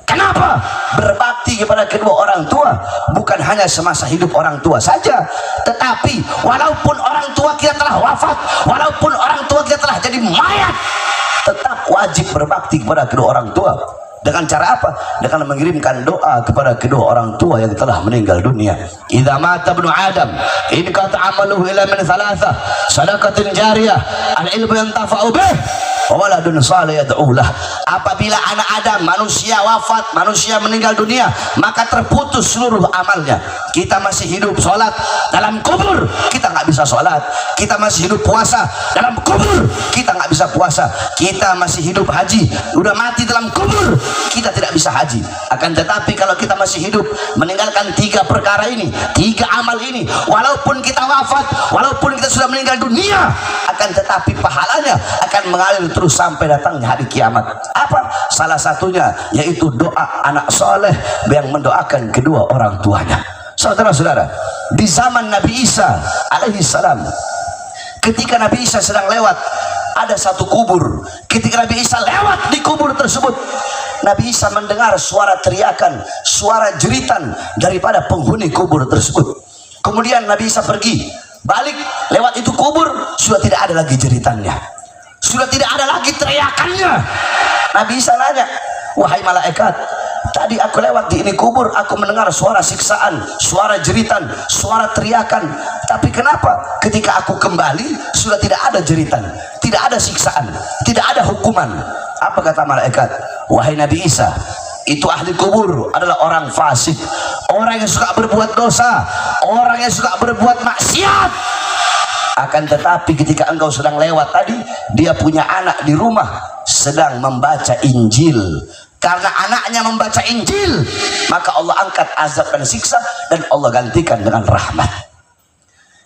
Kenapa? Berbakti kepada kedua orang tua bukan hanya semasa hidup orang tua saja, tetapi walaupun orang tua kita telah wafat, walaupun orang tua kita telah jadi mayat, tetap wajib berbakti kepada kedua orang tua. Dengan cara apa? Dengan mengirimkan doa kepada kedua orang tua yang telah meninggal dunia. Idza mata ibnu Adam in qata amaluhu illa min thalatha, sadaqatin jariyah, al-ilmu yantafa'u bih, waladun salih yad'ulah. Apabila anak Adam, manusia wafat, manusia meninggal dunia, maka terputus seluruh amalnya. Kita masih hidup sholat, dalam kubur kita nggak bisa sholat. Kita masih hidup puasa, dalam kubur kita nggak bisa puasa. Kita masih hidup haji, udah mati dalam kubur kita tidak bisa haji. Akan tetapi kalau kita masih hidup meninggalkan 3 perkara ini, 3 amal ini, walaupun kita wafat, walaupun kita sudah meninggal dunia, akan tetapi pahalanya akan mengalir terus sampai datangnya hari kiamat. Apa? Salah satunya yaitu doa anak soleh yang mendoakan kedua orang tuanya. Saudara-saudara, di zaman Nabi Isa alaihi salam, ketika Nabi Isa sedang lewat, ada satu kubur. Ketika Nabi Isa lewat di kubur tersebut, Nabi Isa mendengar suara teriakan, suara jeritan daripada penghuni kubur tersebut. Kemudian Nabi Isa pergi, balik lewat itu kubur, sudah tidak ada lagi jeritannya, sudah tidak ada lagi teriakannya. Nabi Isa nanya, wahai malaikat, tadi aku lewat di ini kubur, aku mendengar suara siksaan, suara jeritan, suara teriakan, tapi kenapa ketika aku kembali sudah tidak ada jeritan, tidak ada siksaan, tidak ada hukuman? Apa kata malaikat? Wahai Nabi Isa, itu ahli kubur adalah orang fasik, orang yang suka berbuat dosa, orang yang suka berbuat maksiat. Akan tetapi ketika engkau sedang lewat tadi, dia punya anak di rumah sedang membaca Injil. Karena anaknya membaca Injil, maka Allah angkat azab dan siksa dan Allah gantikan dengan rahmat.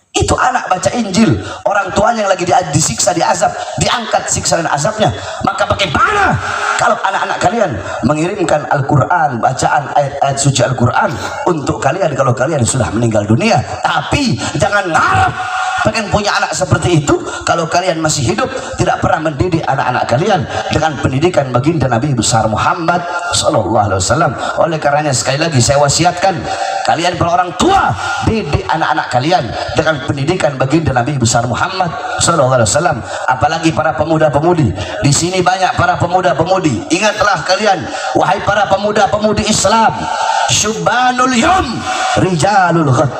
Itu anak baca Injil, orang tuanya yang lagi disiksa, diazab, diangkat siksa dan azabnya. Maka bagaimana kalau anak-anak kalian mengirimkan Al-Quran, bacaan ayat-ayat suci Al-Quran untuk kalian kalau kalian sudah meninggal dunia? Tapi jangan ngarep pengen punya anak seperti itu kalau kalian masih hidup tidak pernah mendidik anak-anak kalian dengan pendidikan baginda Nabi besar Muhammad sallallahu alaihi wasallam. Oleh karenanya sekali lagi saya wasiatkan kalian para orang tua, didik anak-anak kalian dengan pendidikan baginda Nabi besar Muhammad sallallahu alaihi wasallam. Apalagi para pemuda-pemudi di sini, banyak para pemuda-pemudi. Ingatlah kalian, wahai para pemuda-pemudi Islam, syubbanul yum rijalul ghad.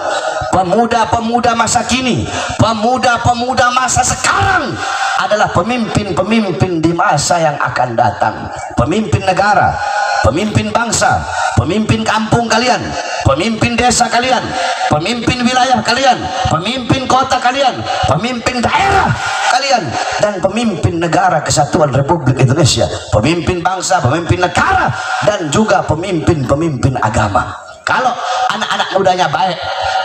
Pemuda-pemuda masa kini, pemuda-pemuda masa sekarang adalah pemimpin-pemimpin di masa yang akan datang. Pemimpin negara, pemimpin bangsa, pemimpin kampung kalian, pemimpin desa kalian, pemimpin wilayah kalian, pemimpin kota kalian, pemimpin daerah kalian, dan pemimpin negara kesatuan Republik Indonesia, pemimpin bangsa, pemimpin negara, dan juga pemimpin-pemimpin agama. Kalau anak-anak mudanya baik,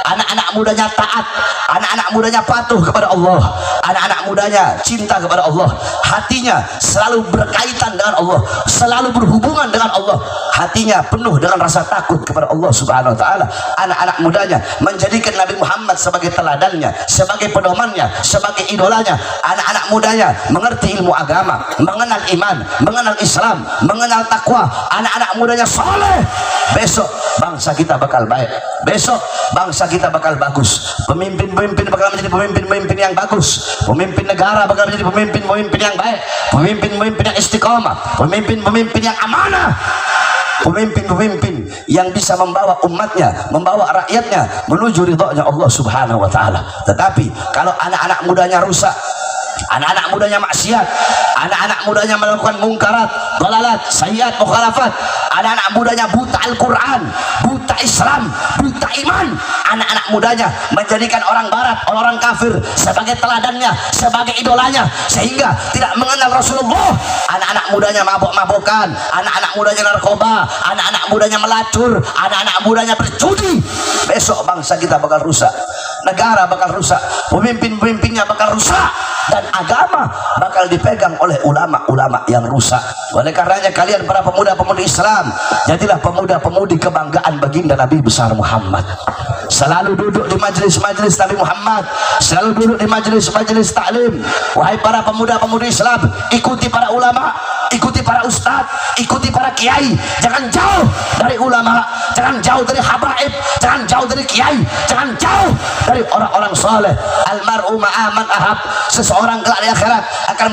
anak-anak mudanya taat, anak-anak mudanya patuh kepada Allah, anak-anak mudanya cinta kepada Allah, hatinya selalu berkaitan dengan Allah, selalu berhubungan dengan Allah, hatinya penuh dengan rasa takut kepada Allah Subhanahu wa taala, anak-anak mudanya menjadikan Nabi Muhammad sebagai teladannya, sebagai pedomannya, sebagai idolanya, anak-anak mudanya mengerti ilmu agama, mengenal iman, mengenal Islam, mengenal takwa, anak-anak mudanya saleh, besok bangsa kita bakal baik, besok bangsa kita bakal bagus, pemimpin-pemimpin bakal menjadi pemimpin-pemimpin yang bagus, pemimpin negara bakal menjadi pemimpin-pemimpin yang baik, pemimpin-pemimpin yang istiqomah, pemimpin-pemimpin yang amanah, pemimpin-pemimpin yang bisa membawa umatnya, membawa rakyatnya menuju ridhonya Allah Subhanahu wa taala. Tetapi kalau anak-anak mudanya rusak, anak-anak mudanya maksiat, anak-anak mudanya melakukan mungkarat, dhalalat, sayyiat, mukhalafat, anak-anak mudanya buta Al-Quran, buta Islam, buta iman, anak-anak mudanya menjadikan orang barat, orang kafir sebagai teladannya, sebagai idolanya, sehingga tidak mengenal Rasulullah, anak-anak mudanya mabok-mabokan, anak-anak mudanya narkoba, anak-anak mudanya melacur, anak-anak mudanya berjudi, besok bangsa kita bakal rusak, negara bakal rusak, pemimpin-pemimpinnya bakal rusak, dan agama bakal dipegang oleh ulama-ulama yang rusak. Oleh karenanya kalian para pemuda-pemudi Islam, jadilah pemuda-pemudi kebanggaan baginda Nabi besar Muhammad. Selalu duduk di majelis-majelis Nabi Muhammad, selalu duduk di majelis-majelis taklim. Wahai para pemuda-pemudi Islam, ikuti para ulama, ikuti para ustadz, ikuti para kiai. Jangan jauh dari ulama, jangan jauh dari habaib, jangan jauh dari kiai, jangan jauh dari orang-orang soleh. Almar'u ma'aman ahab, seseorang kelak di akhirat akan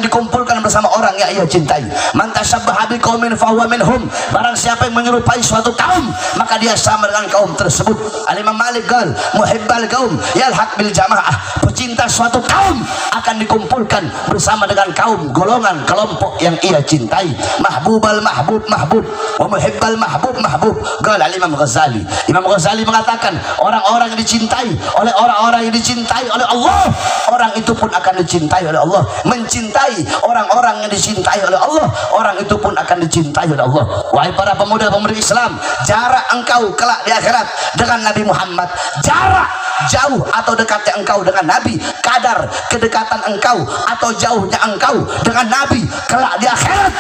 dikumpulkan bersama orang yang ia cintai. Man tashabbaha biqaumin fahuwa minhum, barang siapa yang menyerupai suatu kaum maka dia sama dengan kaum tersebut. Al-Imam Malik qal muhibbal qaum yalhaq bil jamaah, pecinta suatu kaum akan dikumpulkan bersama dengan kaum golongan kelompok yang ia cintai. Mahbubal mahbub mahbub wa muhibbal mahbub mahbub, qal Al-Imam Ghazali. Imam Ghazali mengatakan orang-orang yang dicintai oleh orang-orang yang dicintai oleh Allah, orang itu pun akan dicintai oleh Allah. Mencintai orang-orang yang dicintai oleh Allah, orang itu pun akan dicintai oleh Allah. Wahai para pemuda-pemudi Islam, jarak engkau kelak di akhirat dengan Nabi Muhammad, jarak jauh atau dekatnya engkau dengan Nabi, kadar kedekatan engkau atau jauhnya engkau dengan Nabi kelak di akhirat,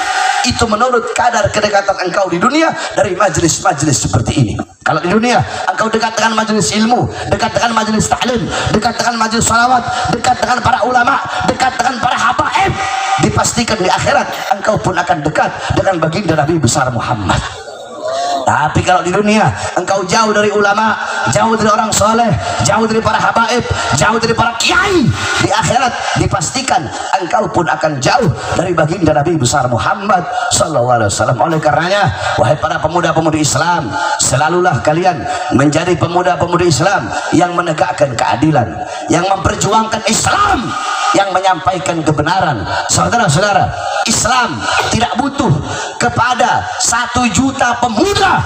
itu menurut kadar kedekatan engkau di dunia dari majelis-majelis seperti ini. Kalau di dunia engkau dekat dengan majelis ilmu, dekat dengan majelis taklim, dekat dengan majelis salawat, dekat dengan para ulama, dekat dengan para habaib, dipastikan di akhirat engkau pun akan dekat dengan baginda Nabi besar Muhammad. Tapi kalau di dunia engkau jauh dari ulama, jauh dari orang soleh, jauh dari para habaib, jauh dari para kiai, di akhirat dipastikan engkau pun akan jauh dari baginda Nabi besar Muhammad sallallahu alaihi wasallam. Oleh karenanya, wahai para pemuda-pemudi Islam, selalulah kalian menjadi pemuda-pemudi Islam yang menegakkan keadilan, yang memperjuangkan Islam, yang menyampaikan kebenaran. Saudara-saudara, Islam tidak butuh kepada 1 juta pemuda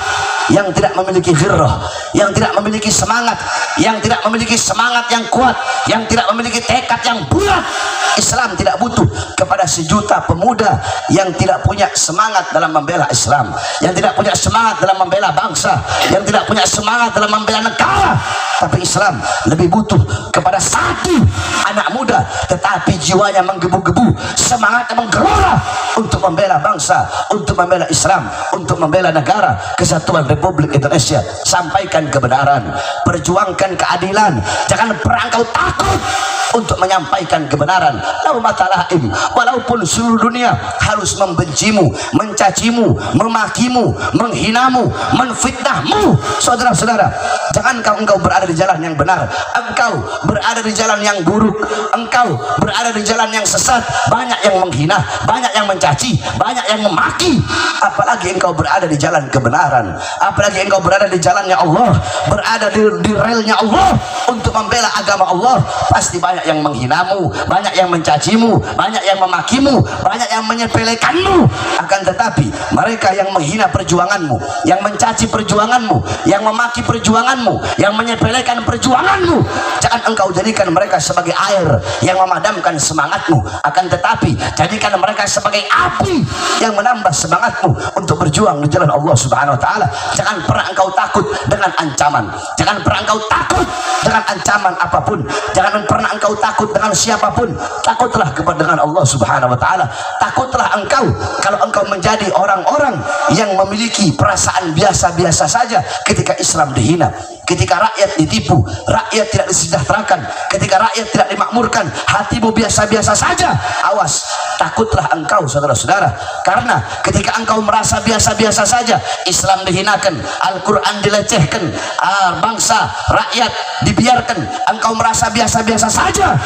yang tidak memiliki ghirrah, yang tidak memiliki semangat, yang tidak memiliki semangat yang kuat, yang tidak memiliki tekad yang bulat. Islam tidak butuh kepada 1 juta pemuda yang tidak punya semangat dalam membela Islam, yang tidak punya semangat dalam membela bangsa, yang tidak punya semangat dalam membela negara. Tapi Islam lebih butuh kepada 1 anak muda tetapi jiwanya menggebu-gebu, semangatnya menggelora untuk membela bangsa, untuk membela Islam, untuk membela negara kesatuan Republik Indonesia. Sampaikan kebenaran, perjuangkan keadilan, jangan pernah engkau takut untuk menyampaikan kebenaran. Walaupun seluruh dunia harus membencimu, mencacimu, memakimu, menghinamu, menfitnahmu, saudara-saudara, jangan engkau berada di jalan yang benar, engkau berada di jalan yang buruk, engkau berada di jalan yang sesat. Banyak yang menghina, banyak yang mencaci, banyak yang memaki. Apalagi engkau berada di jalan kebenaran, apalagi engkau berada di jalannya Allah, berada di relnya Allah untuk membela agama Allah. Pasti banyak yang menghinamu, banyak yang mencacimu, banyak yang memakimu, banyak yang menyepelekanmu. Akan tetapi mereka yang menghina perjuanganmu, yang mencaci perjuanganmu, yang memaki perjuanganmu, yang menyepelekan perjuanganmu, jangan engkau jadikan mereka sebagai air yang memadamkan semangatmu. Akan tetapi jadikan mereka sebagai api yang menambah semangatmu untuk berjuang di jalan Allah Subhanahu wa taala. Jangan pernah engkau takut dengan ancaman, jangan pernah engkau takut dengan ancaman apapun, jangan pernah engkau takut dengan siapapun. Takutlah kepada dengan Allah Subhanahu wa taala. Takutlah engkau kalau engkau menjadi orang-orang yang memiliki perasaan biasa-biasa saja ketika Islam dihina, ketika rakyat ditipu, rakyat tidak disejahterakan, ketika rakyat tidak dimakmurkan, hatimu biasa-biasa saja. Awas, takutlah engkau saudara-saudara, karena ketika engkau merasa biasa-biasa saja, Islam dihinakan, Al-Quran dilecehkan, bangsa, rakyat dibiarkan, engkau merasa biasa-biasa saja,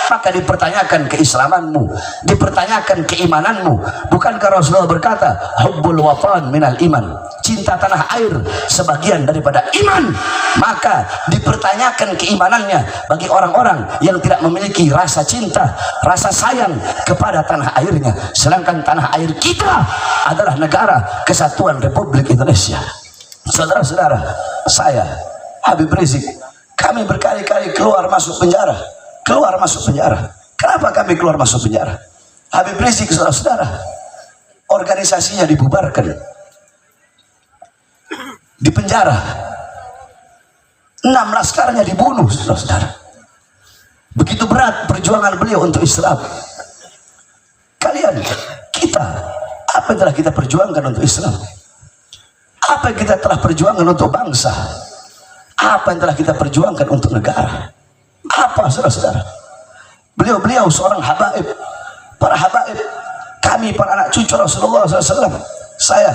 maka dipertanyakan keislamanmu, dipertanyakan keimananmu. Bukankah Rasulullah berkata, hubbul watan minal iman, cinta tanah air sebagian daripada iman? Maka dipertanyakan keimanannya bagi orang-orang yang tidak memiliki rasa cinta, rasa sayang kepada tanah airnya. Sedangkan tanah air kita adalah negara Kesatuan Republik Indonesia. Saudara-saudara, saya Habib Rizik, kami berkali-kali keluar masuk penjara, keluar masuk penjara. Kenapa kami keluar masuk penjara? Habib Rizik, saudara-saudara, organisasinya dibubarkan, di penjara, 6 laskarnya dibunuh, saudara-saudara. Begitu berat perjuangan beliau untuk Islam. Kalian, kita, apa yang telah kita perjuangkan untuk Islam? Apa yang kita telah perjuangkan untuk bangsa? Apa yang telah kita perjuangkan untuk negara? Apa, saudara-saudara? Beliau seorang habaib, para habaib, kami para anak cucu Rasulullah SAW. Saya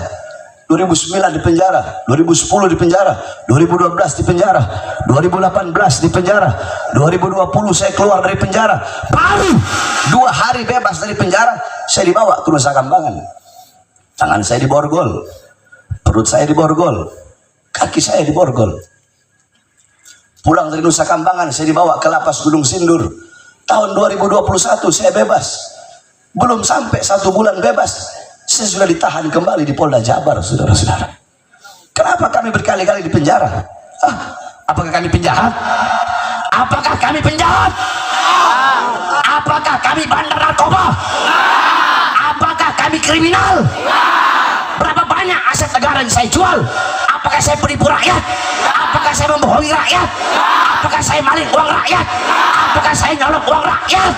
2009 di penjara, 2010 di penjara, 2012 di penjara, 2018 di penjara, 2020 saya keluar dari penjara. Baru 2 hari bebas dari penjara, saya dibawa ke Nusa Kambangan. Tangan saya diborgol, perut saya diborgol, kaki saya diborgol. Pulang dari Nusa Kambangan, saya dibawa ke lapas Gunung Sindur. Tahun 2021 saya bebas. Belum sampai 1 bulan bebas, saya sudah ditahan kembali di Polda Jabar, saudara-saudara. Kenapa kami berkali-kali di penjara? Apakah kami penjahat? Apakah kami penjahat? Apakah kami bandar narkoba? Apakah kami kriminal? Berapa banyak aset negara yang saya jual? Apakah saya penipu rakyat? Apakah saya membohongi rakyat? Apakah saya maling uang rakyat? Apakah saya nyolong uang rakyat?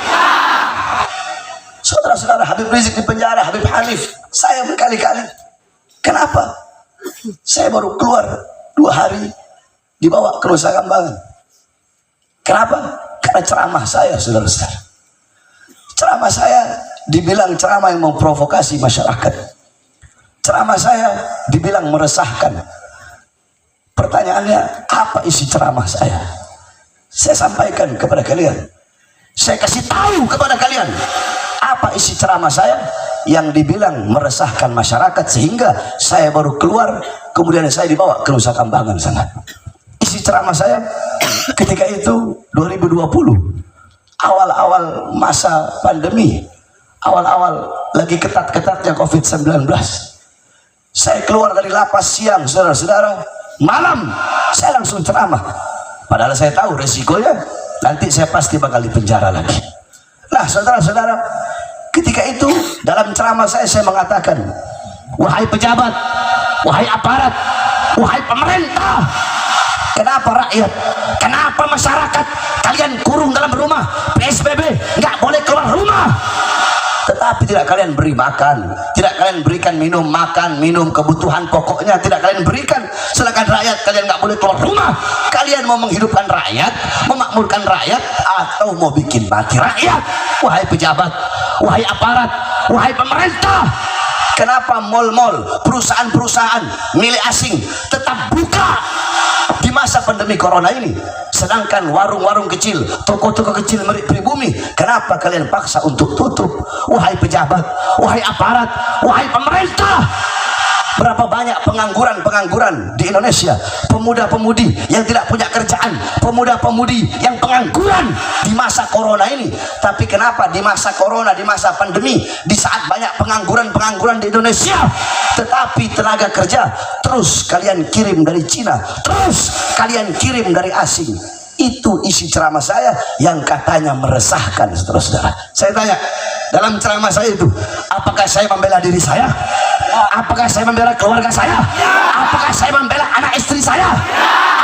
Saudara-saudara, Habib Rizik di penjara, Habib Hanif, saya berkali-kali. Kenapa? Saya baru keluar 2 hari, dibawa ke Nusa Kambangan. Kenapa? Karena ceramah saya, saudara-saudara. Ceramah saya dibilang ceramah yang memprovokasi masyarakat. Ceramah saya dibilang meresahkan. Pertanyaannya, apa isi ceramah saya? Saya sampaikan kepada kalian. Saya kasih tahu kepada kalian apa isi ceramah saya yang dibilang meresahkan masyarakat, sehingga saya baru keluar, kemudian saya dibawa ke Nusa Kambangan sana. Isi ceramah saya ketika itu 2020, awal-awal masa pandemi, awal-awal lagi ketat-ketatnya COVID-19. Saya keluar dari lapas siang, saudara-saudara, malam saya langsung ceramah. Padahal saya tahu resikonya, nanti saya pasti bakal dipenjara lagi. Nah, saudara-saudara, ketika itu dalam ceramah saya mengatakan, wahai pejabat, wahai aparat, wahai pemerintah, kenapa rakyat, kenapa masyarakat kalian kurung dalam rumah, PSBB, nggak boleh keluar rumah? tetapi tidak kalian beri makan, tidak kalian berikan minum, makan, minum, kebutuhan pokoknya tidak kalian berikan. Sedangkan rakyat kalian nggak boleh keluar rumah. Kalian mau menghidupkan rakyat, memakmurkan rakyat, atau mau bikin mati rakyat? Wahai pejabat, wahai aparat, wahai pemerintah, kenapa mal-mal, perusahaan-perusahaan milik asing tetap buka di masa pandemi corona ini, sedangkan warung-warung kecil, toko-toko kecil pribumi, kenapa kalian paksa untuk tutup? Wahai pejabat, wahai aparat, wahai pemerintah, berapa banyak pengangguran di Indonesia, pemuda-pemudi yang tidak punya kerjaan, pemuda-pemudi yang pengangguran di masa corona ini. Tapi kenapa di masa corona, di masa pandemi, di saat banyak pengangguran di Indonesia, tetapi tenaga kerja terus kalian kirim dari Cina, terus kalian kirim dari asing? Itu isi ceramah saya yang katanya meresahkan, saudara-saudara. Saya tanya, dalam ceramah saya itu, apakah saya membela diri saya? Apakah saya membela keluarga saya? Apakah saya membela anak istri saya?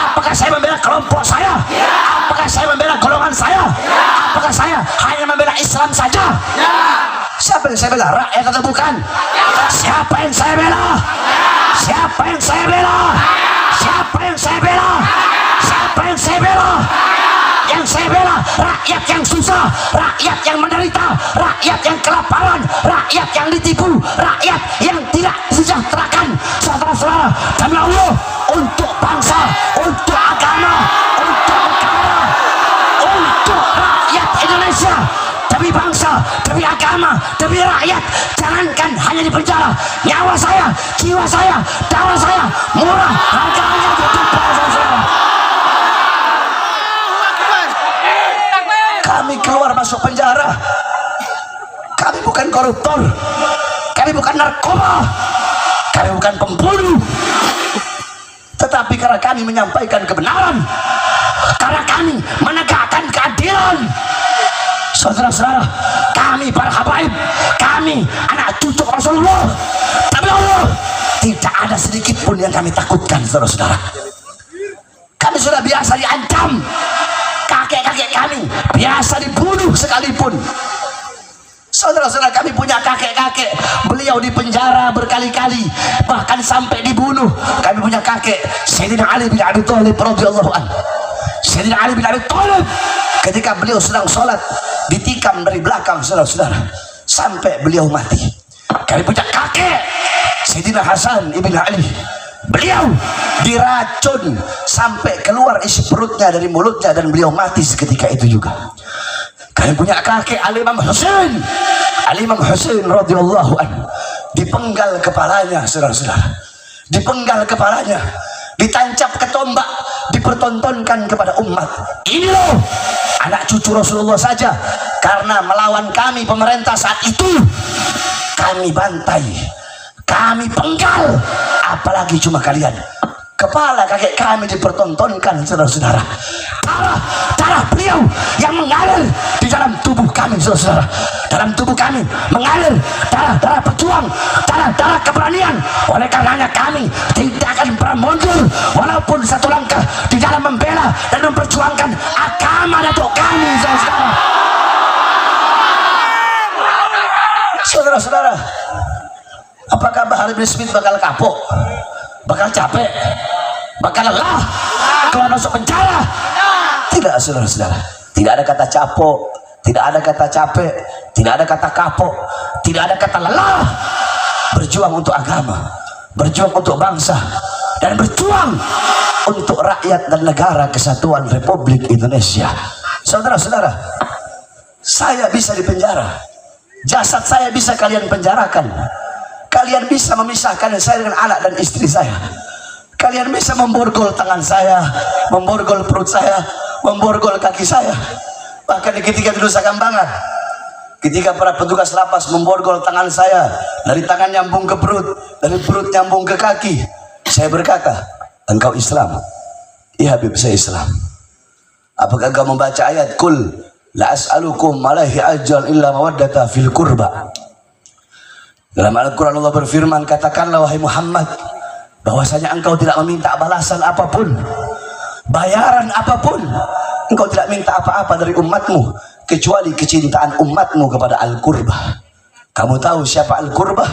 Apakah saya membela kelompok saya? Apakah saya membela golongan saya? Apakah saya hanya membela Islam saja? Siapa yang saya bela? Rakyat atau bukan? Siapa yang saya bela? Siapa yang saya bela? Siapa yang saya bela? Siapa yang saya bela? Yang saya bela rakyat yang susah, rakyat yang menderita, rakyat yang kelaparan, rakyat yang ditipu, rakyat yang tidak disejahterakan. Saudara-saudara, demi Allah, untuk bangsa, untuk agama, untuk negara, untuk rakyat Indonesia, demi bangsa, demi agama, demi rakyat, jangankan hanya di penjara, nyawa saya, jiwa saya, darah saya murah harganya untuk bangsa. Kami keluar masuk penjara, kami bukan koruptor, kami bukan narkoba, kami bukan pembunuh, tetapi karena kami menyampaikan kebenaran, karena kami menegakkan keadilan. Saudara-saudara, kami para habaib, kami anak cucu Rasulullah, tapi Allah, tidak ada sedikit pun yang kami takutkan. Saudara-saudara, kami sudah biasa diancam, kakek-kakek kami biasa dibunuh sekalipun. Saudara-saudara, kami punya kakek-kakek, beliau di penjara berkali-kali, bahkan sampai dibunuh. Kami punya kakek Sayyidina Ali bin Abi Thalib radhiyallahu anhu. Sayyidina Ali bin Abi Thalib ketika beliau sedang sholat ditikam dari belakang, saudara-saudara, sampai beliau mati. Kami punya kakek Sayyidina Hasan ibn Ali, beliau diracun sampai keluar isi perutnya dari mulutnya dan beliau mati seketika itu juga. Kalian punya kakek Al-Imam Husain, Al-Imam Husain radhiyallahu anhu, dipenggal kepalanya, saudara-saudara, dipenggal kepalanya, ditancap ke tombak, dipertontonkan kepada umat. Ini loh anak cucu Rasulullah saja, karena melawan kami pemerintah saat itu, kami bantai, kami penggal, apalagi cuma kalian. Kepala kakek kami dipertontonkan, saudara-saudara. Darah beliau yang mengalir di dalam tubuh kami, saudara-saudara. Dalam tubuh kami mengalir darah-darah pejuang, darah-darah keberanian. Oleh karenanya kami tidak akan pernah mundur walaupun satu langkah di dalam membela dan memperjuangkan agama datuk kami, saudara-saudara. Saudara-saudara, apakah Bahar bin Smith bakal kapok? Bakal capek, bakal lelah kalau masuk penjara? Tidak, saudara-saudara. Tidak ada kata capok, tidak ada kata capek, tidak ada kata kapok, tidak ada kata lelah. Berjuang untuk agama, berjuang untuk bangsa, dan berjuang untuk rakyat dan negara kesatuan Republik Indonesia. Saudara-saudara, saya bisa dipenjara, jasad saya bisa kalian penjarakan. Kalian bisa memisahkan saya dengan anak dan istri saya. Kalian bisa memborgol tangan saya, memborgol perut saya, memborgol kaki saya. Bahkan ketika di Nusa Kambangan, ketika para petugas lapas memborgol tangan saya, dari tangan nyambung ke perut, dari perut nyambung ke kaki, saya berkata, engkau Islam? Iya Habib, saya Islam. Apakah engkau membaca ayat kul la as'alukum alaihi ajran illa mawaddata fil qurba? Dalam Al-Quran Allah berfirman, katakanlah wahai Muhammad, bahwasanya engkau tidak meminta balasan apapun, bayaran apapun. Engkau tidak minta apa-apa dari umatmu kecuali kecintaan umatmu kepada Al-Qurba. Kamu tahu siapa al-qurbah?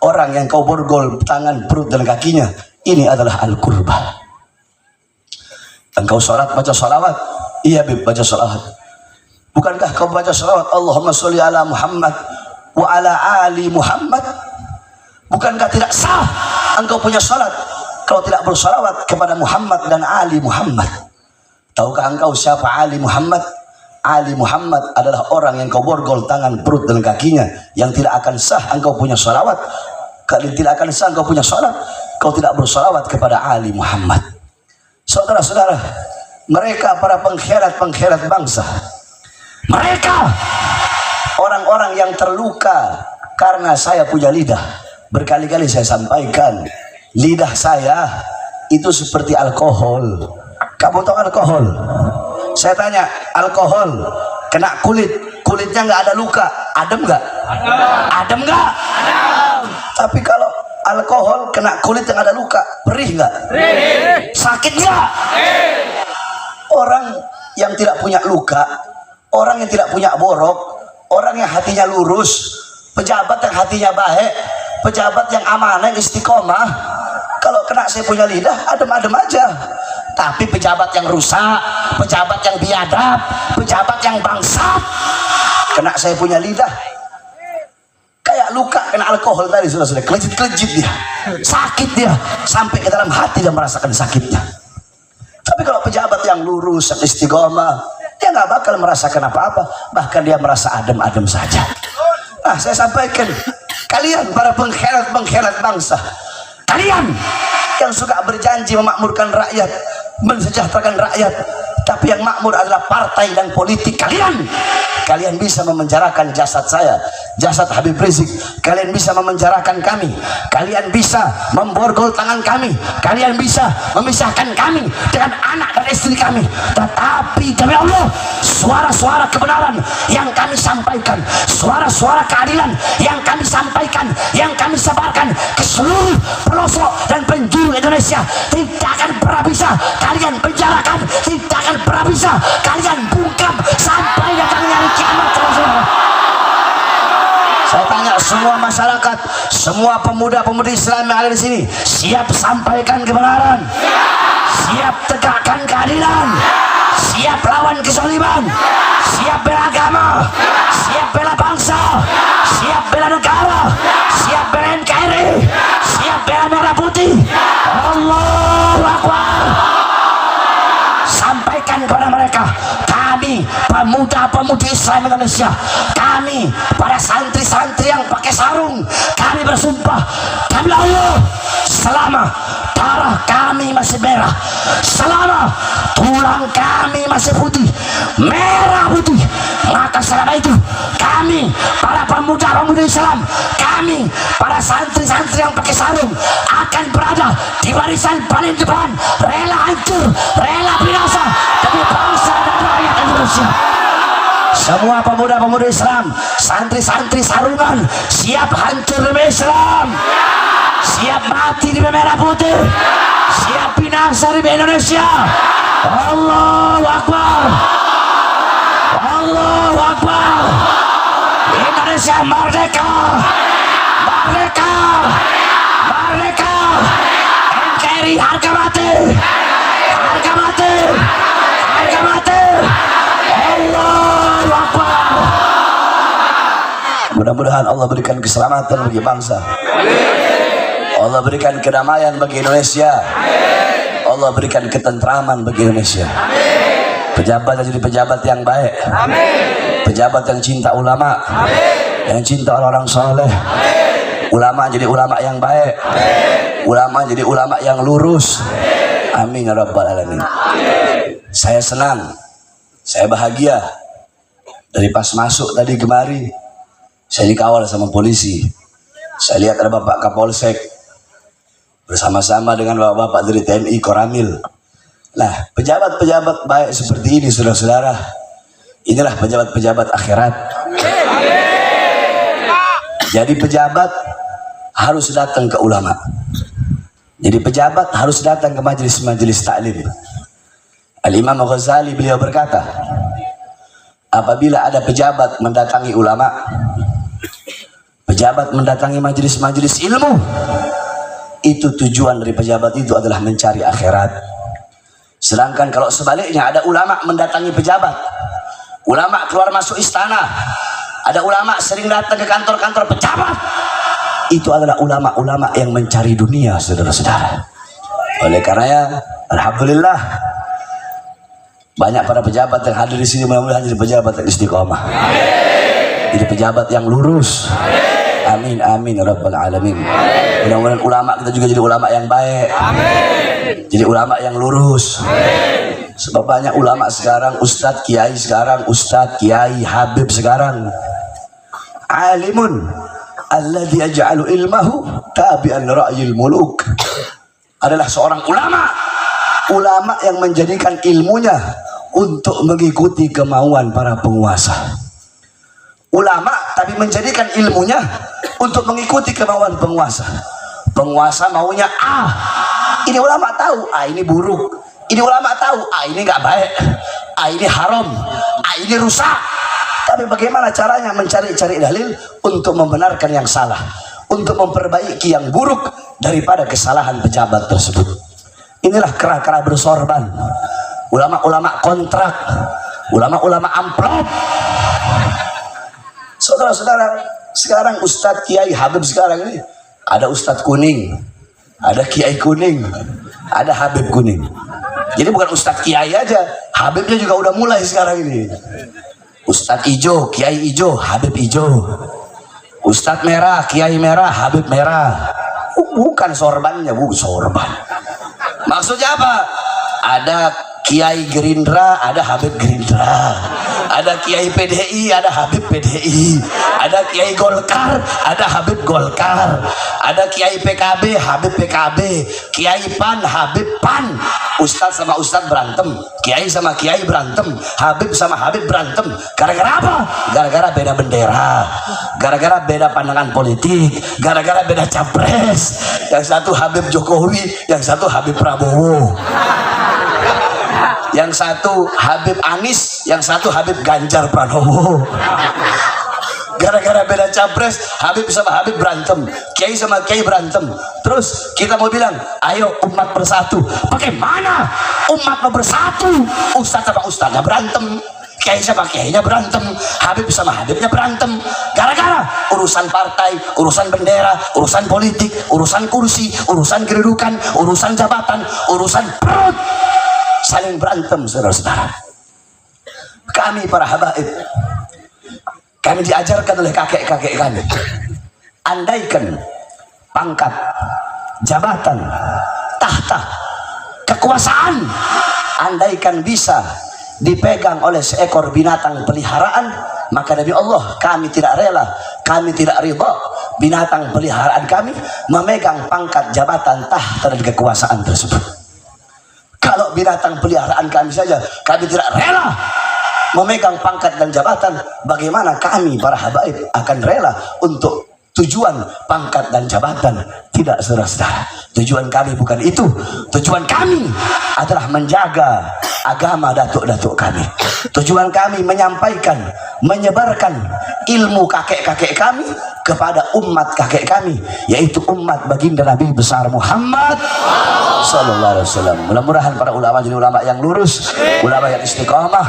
Orang yang kau borgol tangan, perut dan kakinya, ini adalah al-qurbah. Engkau sholat baca sholawat, iya bib baca sholawat. Bukankah kau baca sholawat Allahumma sholli ala Muhammad wa ala ali Muhammad? Bukankah tidak sah engkau punya sholat kalau tidak bersolawat kepada Muhammad dan ali Muhammad? Tahukah engkau siapa ali Muhammad? Ali Muhammad adalah orang yang kau borgol tangan, perut dan kakinya, yang tidak akan sah engkau punya sholawat. Kalau tidak akan sah engkau punya sholat, kau tidak bersolawat kepada ali Muhammad. Saudara-saudara, mereka para pengkhianat bangsa, mereka orang-orang yang terluka karena saya punya lidah. Berkali-kali saya sampaikan, lidah saya itu seperti alkohol. Kamu tahu alkohol? Saya tanya, alkohol kena kulit, kulitnya nggak ada luka, adem nggak? Adem nggak? Tapi kalau alkohol kena kulit yang ada luka, perih nggak? Sakit nggak? Orang yang tidak punya luka, orang yang tidak punya borok, orang yang hatinya lurus, pejabat yang hatinya baik, pejabat yang amanah, yang istiqomah, kalau kena saya punya lidah, adem-adem aja. Tapi pejabat yang rusak, pejabat yang biadab, pejabat yang bangsat, kena saya punya lidah, kayak luka kena alkohol tadi, sudah kelejit-kelejit dia, sakit dia, sampai ke dalam hati dia merasakan sakitnya. Tapi kalau pejabat yang lurus, yang istiqomah, dia nggak bakal merasakan apa-apa, bahkan dia merasa adem-adem saja. Nah, saya sampaikan, kalian para pengkhianat bangsa, kalian yang suka berjanji memakmurkan rakyat, mensejahterakan rakyat, tapi yang makmur adalah partai dan politik kalian. Kalian bisa memenjarakan jasad saya, jasad Habib Rizik, kalian bisa memenjarakan kami, kalian bisa memborgol tangan kami, kalian bisa memisahkan kami dengan anak dan istri kami, tetapi demi Allah, suara-suara kebenaran yang kami sampaikan, suara-suara keadilan yang kami sampaikan, yang kami sebarkan ke seluruh pelosok dan penjuru Indonesia, tidak akan pernah bisa kalian penjarakan, tidak akan pernah bisa kalian bungkam sampai datangnya hari kiamat. Saya tanya semua masyarakat, semua pemuda-pemudi Islam yang ada di sini, siap sampaikan kebenaran, siap tegakkan keadilan, siap lawan kezaliman, siap bela agama, siap bela bangsa, siap bela negara, siap bela NKRI, siap bela merah putih. Allahu Akbar. Sampaikan kepada mereka, kami pemuda-pemudi Islam Indonesia, kami para santri-santri yang pakai sarung, kami bersumpah demi Allah, selama darah kami masih merah, selama tulang kami masih putih, merah putih, maka selama itu kami para pemuda-pemudi Islam, kami para santri-santri yang pakai sarung akan berada di barisan paling depan, rela hancur, rela binasa demi bangsa dan rakyat Indonesia. Semua pemuda-pemudi Islam, santri-santri sarungan, siap hancur demi Islam, siap mati demi merah putih, siap binasa demi Indonesia. Allahu Akbar, Allahu Akbar. Indonesia merdeka, merdeka, merdeka. NKRI harga mati, harga mati, harga mati. Allahu Akbar. Mudah-mudahan Allah berikan keselamatan bagi bangsa, Allah berikan kedamaian bagi Indonesia, Allah berikan ketentraman bagi Indonesia. Pejabat jadi pejabat yang baik, pejabat yang cinta ulama, yang cinta orang-orang soleh, ulama jadi ulama yang baik, ulama jadi ulama yang lurus. Amin ya rabbal alamin. Saya senang, saya bahagia. Dari pas masuk tadi kemari, saya dikawal sama polisi. Saya lihat ada Bapak Kapolsek bersama-sama dengan bapak-bapak dari TNI Koramil. Nah, pejabat-pejabat baik seperti ini, saudara-saudara, inilah pejabat-pejabat akhirat. Jadi pejabat harus datang ke ulama. Jadi pejabat harus datang ke majelis-majelis taklim. Al-Imam Ghazali beliau berkata, apabila ada pejabat mendatangi ulama, pejabat mendatangi majelis-majelis ilmu, itu tujuan dari pejabat itu adalah mencari akhirat. Sedangkan kalau sebaliknya, ada ulama mendatangi pejabat, ulama keluar masuk istana, ada ulama sering datang ke kantor-kantor pejabat, itu adalah ulama-ulama yang mencari dunia, saudara-saudara. Oleh karenanya, alhamdulillah, banyak para pejabat yang hadir di sini, mudah-mudahan jadi pejabat yang istiqomah, jadi pejabat yang lurus. Amin amin ya rabbal alamin. Mudah-mudahan ulama kita juga jadi ulama yang baik, jadi ulama yang lurus. Sebab banyak ulama sekarang, ustadz kiai sekarang, ustadz kiai habib sekarang, alimun alladhi yaj'alu ilmahu tabi'an ra'yil muluk, adalah seorang ulama yang menjadikan ilmunya untuk mengikuti kemauan para penguasa. Ulama tapi menjadikan ilmunya untuk mengikuti kemauan penguasa. Penguasa maunya A, ini ulama tahu A ini buruk, ini ulama tahu A ini nggak baik, A ini haram, A ini rusak. Tapi bagaimana caranya mencari-cari dalil untuk membenarkan yang salah, untuk memperbaiki yang buruk daripada kesalahan pejabat tersebut. Inilah kera-kera bersorban, ulama-ulama kontrak, ulama-ulama amplop. Saudara-saudara, sekarang ustadz kiai habib sekarang ini, ada ustadz kuning, ada kiai kuning, ada habib kuning. Jadi bukan ustadz kiai aja, habibnya juga udah mulai sekarang ini. Ustadz ijo, kiai ijo, habib ijo. Ustadz merah, kiai merah, habib merah. Bukan sorbannya, bukan sorban. Maksudnya apa? Ada kiai Gerindra, ada habib Gerindra. Ada kiai PDI, ada habib PDI. Ada kiai Golkar, ada habib Golkar. Ada kiai PKB, habib PKB. Kiai PAN, habib PAN. Ustadz sama ustadz berantem, kiai sama kiai berantem, habib sama habib berantem. Gara-gara apa? Gara-gara beda bendera, gara-gara beda pandangan politik, gara-gara beda capres. Yang satu habib Jokowi, yang satu habib Prabowo. Yang satu Habib Anies, yang satu Habib Ganjar Pranowo. Gara-gara beda capres, Habib sama Habib berantem, kiai sama kiai berantem. Terus kita mau bilang, ayo umat bersatu. Bagaimana umat mau bersatu? Ustadz sama ustadznya berantem, kiai sama kiainya berantem, habib sama habibnya berantem. Gara-gara urusan partai, urusan bendera, urusan politik, urusan kursi, urusan kedudukan, urusan jabatan, urusan perut, saling berantem, saudara-saudara. Kami para habaib, kami diajarkan oleh kakek-kakek kami, andaikan pangkat, jabatan, tahta, kekuasaan, andaikan bisa dipegang oleh seekor binatang peliharaan, maka demi Allah kami tidak rela, kami tidak ridha binatang peliharaan kami memegang pangkat, jabatan, tahta dan kekuasaan tersebut. Kalau binatang peliharaan kami saja kami tidak rela memegang pangkat dan jabatan, bagaimana kami para habaib akan rela untuk tujuan pangkat dan jabatan? Tidak, saudara-saudara. Tujuan kami bukan itu. Tujuan kami adalah menjaga agama datuk-datuk kami. Tujuan kami menyampaikan, menyebarkan ilmu kakek-kakek kami kepada umat kakek kami, yaitu umat baginda Nabi besar Muhammad sallallahu alaihi wasallam. Mudah-mudahan para ulama jadi ulama yang lurus, ulama yang istiqamah.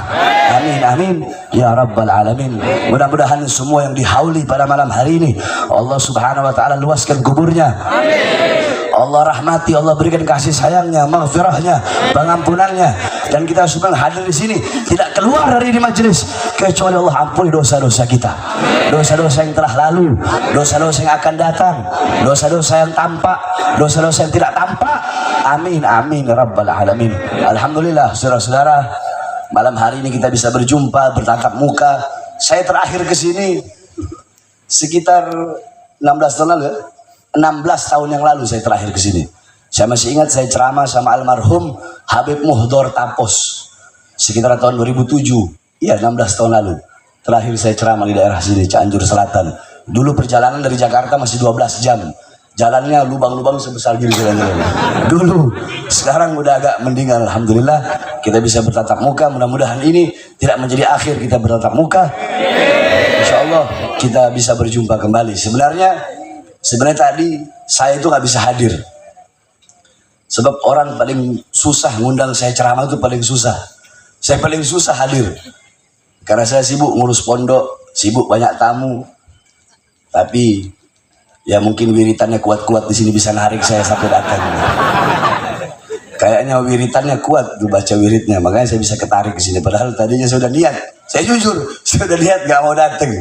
Amin amin ya rabbal alamin. Mudah-mudahan semua yang dihauli pada malam hari ini Allah subhanahu wa ta'ala luaskan kuburnya, Allah rahmati, Allah berikan kasih sayangnya, maghfirahnya, pengampunannya. Dan kita semua hadir di sini tidak keluar dari majelis kecuali Allah ampuni dosa-dosa kita, dosa-dosa yang telah lalu, dosa-dosa yang akan datang, dosa-dosa yang tampak, dosa-dosa yang tidak tampak. Amin amin rabbal alamin. Alhamdulillah, saudara-saudara, malam hari ini kita bisa berjumpa, bertatap muka. Saya terakhir ke sini sekitar 16 tahun lalu ya. 16 tahun yang lalu saya terakhir ke sini. Saya masih ingat saya ceramah sama almarhum Habib Muhdor Tapos sekitar tahun 2007. Iya, 16 tahun lalu. Terakhir saya ceramah di daerah sini, Cianjur Selatan. Dulu perjalanan dari Jakarta masih 12 jam. Jalannya lubang-lubang sebesar gini dulu. Sekarang udah agak mendingan, alhamdulillah. Kita bisa bertatap muka. Mudah-mudahan ini tidak menjadi akhir kita bertatap muka. Insya Allah kita bisa berjumpa kembali. Sebenarnya tadi saya itu nggak bisa hadir. Sebab orang paling susah ngundang saya ceramah itu paling susah. Saya paling susah hadir. Karena saya sibuk ngurus pondok, sibuk banyak tamu. Tapi ya mungkin wiritannya kuat-kuat di sini bisa narik saya sampai datang. Kayaknya wiritannya kuat tuh baca wiridnya, makanya saya bisa ketarik ke sini. Padahal tadinya saya udah niat, saya jujur, saya udah niat gak mau datang.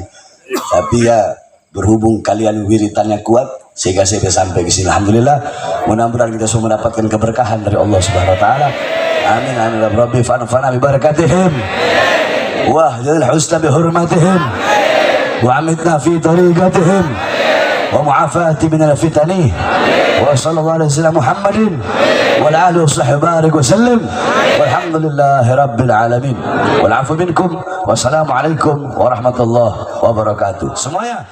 Tapi ya berhubung kalian wiritannya kuat, sehingga saya bisa sampai ke sini. Alhamdulillah, mudah-mudahan kita semua mendapatkan keberkahan dari Allah Subhanahu Wa Taala. Amin amin ya Rabbi, fanfa'na bi barakatihim, wa hdil husna bi hurmatihim, wa amitna fi tariqatihim, wa mu'afati min al-fitani. وصلى الله على سيدنا محمد وعلى اله وصحبه وبارك وسلم والحمد لله رب العالمين والعفو منكم والسلام عليكم ورحمة الله وبركاته. Semuanya